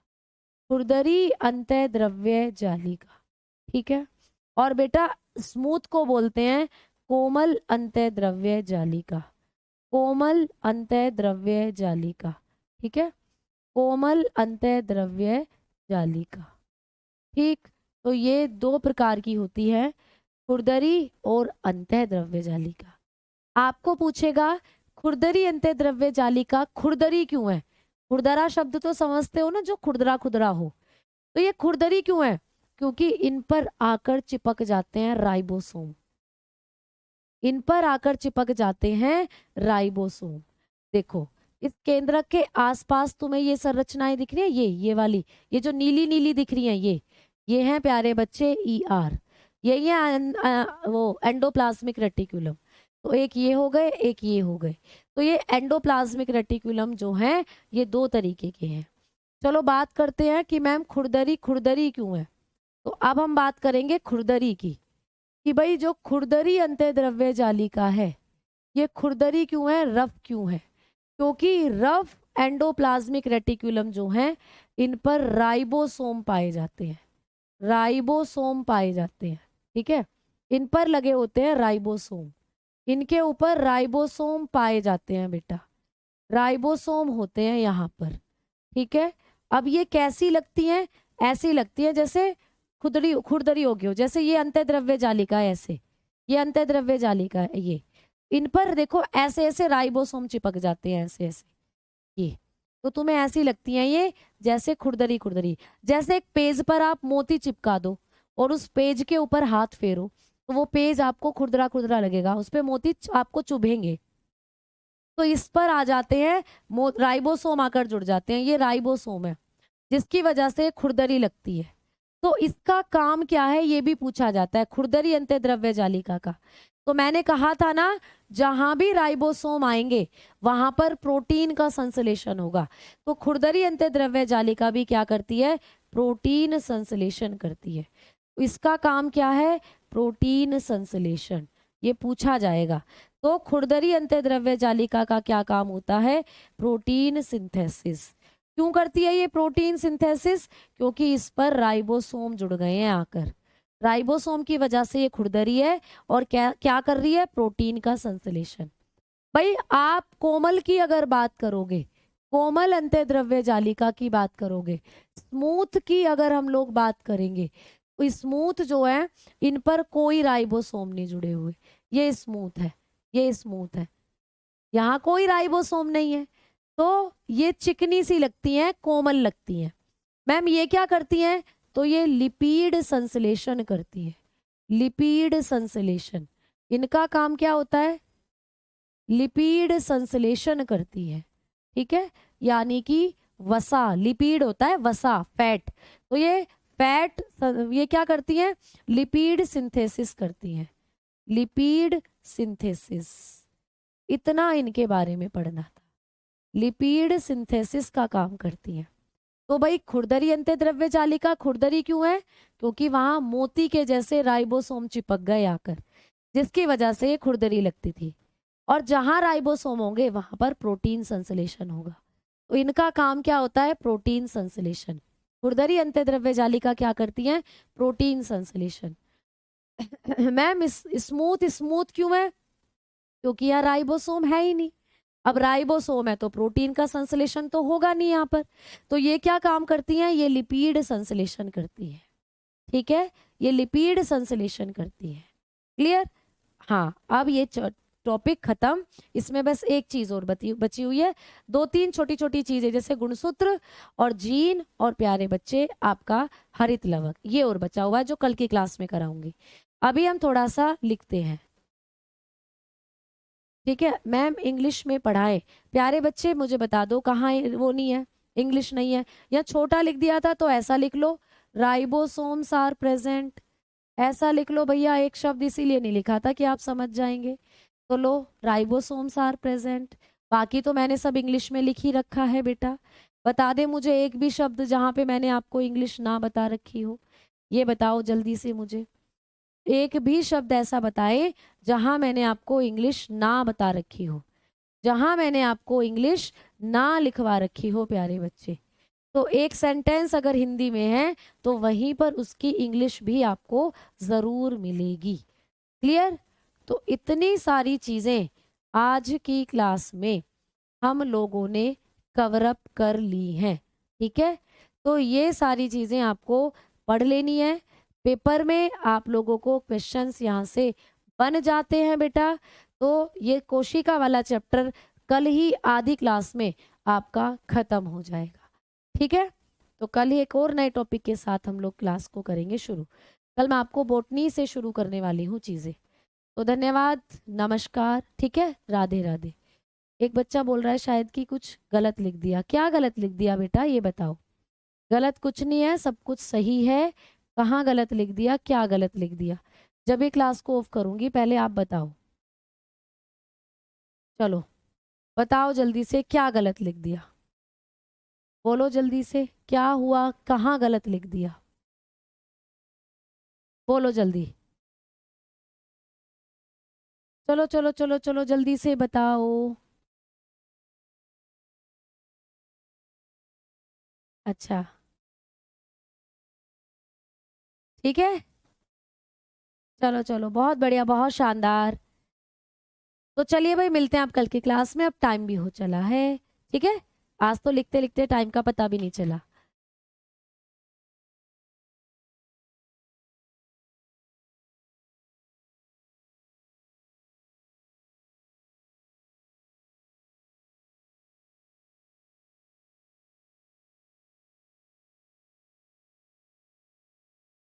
Speaker 1: खुरदरी अंतःद्रव्य जालिका, ठीक है। और बेटा स्मूथ को बोलते हैं कोमल अंतःद्रव्य जालिका। कोमल अंतःद्रव्य जालिका, ठीक है, कोमल अंतःद्रव्य जालिका। ठीक, तो ये दो प्रकार की होती है, खुरदरी और अंतःद्रव्य जालिका। आपको पूछेगा खुरदरी अंतःद्रव्य जालिका खुरदरी क्यों है? खुरदरा शब्द तो समझते हो ना, जो खुरदरा खुदरा हो। तो ये खुरदरी क्यों है? क्योंकि इन पर आकर चिपक जाते हैं राइबोसोम। इन पर आकर चिपक जाते हैं राइबोसोम। देखो इस केंद्रक के आसपास तुम्हें ये संरचनाएं दिख रही है, ये वाली, ये जो नीली नीली दिख रही है, ये हैं प्यारे बच्चे ER। वो एंडोप्लाज्मिक रेटिक्यूलम। तो एक ये हो गए, एक ये हो गए। तो ये एंडोप्लाज्मिक रेटिक्यूलम जो है ये दो तरीके के हैं। चलो बात करते हैं कि मैम खुरदरी खुरदरी क्यों है। तो अब हम बात करेंगे खुरदरी की, कि भाई जो खुरदरी अंतःद्रव्य जालिका है, ये खुरदरी क्यों है, रफ क्यों है? क्योंकि रफ एंडोप्लाज्मिक रेटिक्यूलम जो है इन पर राइबोसोम पाए जाते हैं। राइबोसोम पाए जाते हैं, ठीक है, इन पर लगे होते हैं राइबोसोम। इनके ऊपर राइबोसोम पाए जाते हैं बेटा, राइबोसोम होते हैं यहाँ पर, ठीक है। अब ये कैसी लगती हैं? ऐसी लगती है जैसे खुरदरी खुरदरी हो गई हो, जैसे ये अंत्य द्रव्य जालिका है, ऐसे ये अंत्य द्रव्य जालिका है, ये इन पर देखो ऐसे ऐसे राइबोसोम चिपक जाते हैं, ऐसे ऐसे ये, तो तुम्हें ऐसी लगती हैं ये जैसे खुरदरी खुरदरी। जैसे एक पेज पर आप मोती चिपका दो और उस पेज के ऊपर हाथ फेरो तो वो पेज आपको खुरदरा खुरदरा लगेगा, उस पे मोती आपको चुभेंगे। तो इस पर आ जाते हैं राइबोसोम आकर जुड़ जाते हैं, ये राइबोसोम है जिसकी वजह से खुरदरी लगती है। तो इसका काम क्या है ये भी पूछा जाता है, खुरदरी अंत्य द्रव्य जालिका का। तो मैंने कहा था ना, जहां भी राइबोसोम आएंगे वहां पर प्रोटीन का संश्लेषण होगा। तो खुरदरी अंत्य द्रव्य जालिका भी क्या करती है, प्रोटीन संश्लेषण करती है। इसका काम क्या है, प्रोटीन संश्लेषण, ये पूछा जाएगा। तो खुरदरी अंत्य द्रव्य जालिका का क्या काम होता है, प्रोटीन सिंथेसिस। क्यों करती है ये प्रोटीन सिंथेसिस, क्योंकि इस पर राइबोसोम जुड़ गए हैं आकर, राइबोसोम की वजह से ये खुरदरी है और क्या क्या कर रही है, प्रोटीन का संश्लेषण। भाई आप कोमल की अगर बात करोगे, कोमल अंत्य द्रव्य जालिका की बात करोगे, स्मूथ की अगर हम लोग बात करेंगे, तो स्मूथ जो है इन पर कोई राइबोसोम नहीं जुड़े हुए, ये स्मूथ है, ये स्मूथ है, यहाँ कोई राइबोसोम नहीं है, तो ये चिकनी सी लगती हैं, कोमल लगती हैं। मैम ये क्या करती हैं, तो ये लिपिड संश्लेषण करती है, लिपिड संश्लेषण, इनका काम क्या होता है, लिपिड संश्लेषण करती है, ठीक है। यानी कि वसा, लिपिड होता है वसा, फैट, तो ये फैट ये क्या करती हैं, लिपिड सिंथेसिस करती हैं, लिपिड सिंथेसिस, इतना इनके बारे में पढ़ना था, लिपिड सिंथेसिस का काम करती हैं। तो भाई खुरदरी अंत्य द्रव्य जालिका खुरदरी क्यों है, क्योंकि वहां मोती के जैसे राइबोसोम चिपक गए आकर, जिसकी वजह से ये खुरदरी लगती थी। और जहां राइबोसोम होंगे वहां पर प्रोटीन संश्लेषण होगा, तो इनका काम क्या होता है, प्रोटीन संश्लेषण। खुरदरी अंत्य द्रव्य जालिका क्या करती है, प्रोटीन संश्लेषण। मैम स्मूथ स्मूथ क्यों है, क्योंकि यहाँ राइबोसोम है ही नहीं। अब राइबोसोम है तो प्रोटीन का संश्लेषण तो होगा नहीं यहाँ पर, तो ये क्या काम करती हैं, ये लिपिड संश्लेषण करती है, ठीक है, ये लिपिड संश्लेषण करती है। क्लियर, हाँ अब ये टॉपिक खत्म, इसमें बस एक चीज और बची हुई है, दो तीन छोटी छोटी चीजें जैसे गुणसूत्र और जीन और प्यारे बच्चे आपका हरित लवक, ये और बचा हुआ है जो कल की क्लास में कराऊंगी। अभी हम थोड़ा सा लिखते हैं, ठीक है। मैम इंग्लिश में पढ़ाए, प्यारे बच्चे मुझे बता दो कहाँ वो नहीं है, इंग्लिश नहीं है, या छोटा लिख दिया था तो ऐसा लिख लो, राइबोसोम्स आर प्रेजेंट, ऐसा लिख लो भैया, एक शब्द इसीलिए नहीं लिखा था कि आप समझ जाएंगे। तो लो राइबोसोम्स आर प्रेजेंट, बाकी तो मैंने सब इंग्लिश में लिख ही रखा है बेटा। बता दे मुझे एक भी शब्द जहाँ पे मैंने आपको इंग्लिश ना बता रखी हो, ये बताओ जल्दी से मुझे, एक भी शब्द ऐसा बताए जहां मैंने आपको इंग्लिश ना बता रखी हो, जहां मैंने आपको इंग्लिश ना लिखवा रखी हो प्यारे बच्चे। तो एक सेंटेंस अगर हिंदी में है तो वहीं पर उसकी इंग्लिश भी आपको जरूर मिलेगी। क्लियर, तो इतनी सारी चीजें आज की क्लास में हम लोगों ने कवर अप कर ली हैं, ठीक है। तो ये सारी चीजें आपको पढ़ लेनी है, पेपर में आप लोगों को क्वेश्चंस यहाँ से बन जाते हैं बेटा। तो ये कोशिका वाला चैप्टर कल ही आधी क्लास में आपका खत्म हो जाएगा, ठीक है। तो कल ही एक और नए टॉपिक के साथ हम लोग क्लास को करेंगे शुरू। कल मैं आपको बॉटनी से शुरू करने वाली हूँ चीजें। तो धन्यवाद, नमस्कार, ठीक है, राधे राधे। एक बच्चा बोल रहा है शायद कि कुछ गलत लिख दिया, क्या गलत लिख दिया बेटा ये बताओ। गलत कुछ नहीं है, सब कुछ सही है, कहाँ गलत लिख दिया, क्या गलत लिख दिया। जब ये क्लास को ऑफ करूंगी पहले आप बताओ, चलो बताओ जल्दी से क्या गलत लिख दिया, बोलो जल्दी से क्या हुआ, कहाँ गलत लिख दिया, बोलो जल्दी, चलो चलो चलो चलो जल्दी से बताओ। अच्छा ठीक है, चलो चलो बहुत बढ़िया, बहुत शानदार। तो चलिए भाई मिलते हैं आप कल की क्लास में, अब टाइम भी हो चला है, ठीक है। आज तो लिखते लिखते टाइम का पता भी नहीं चला।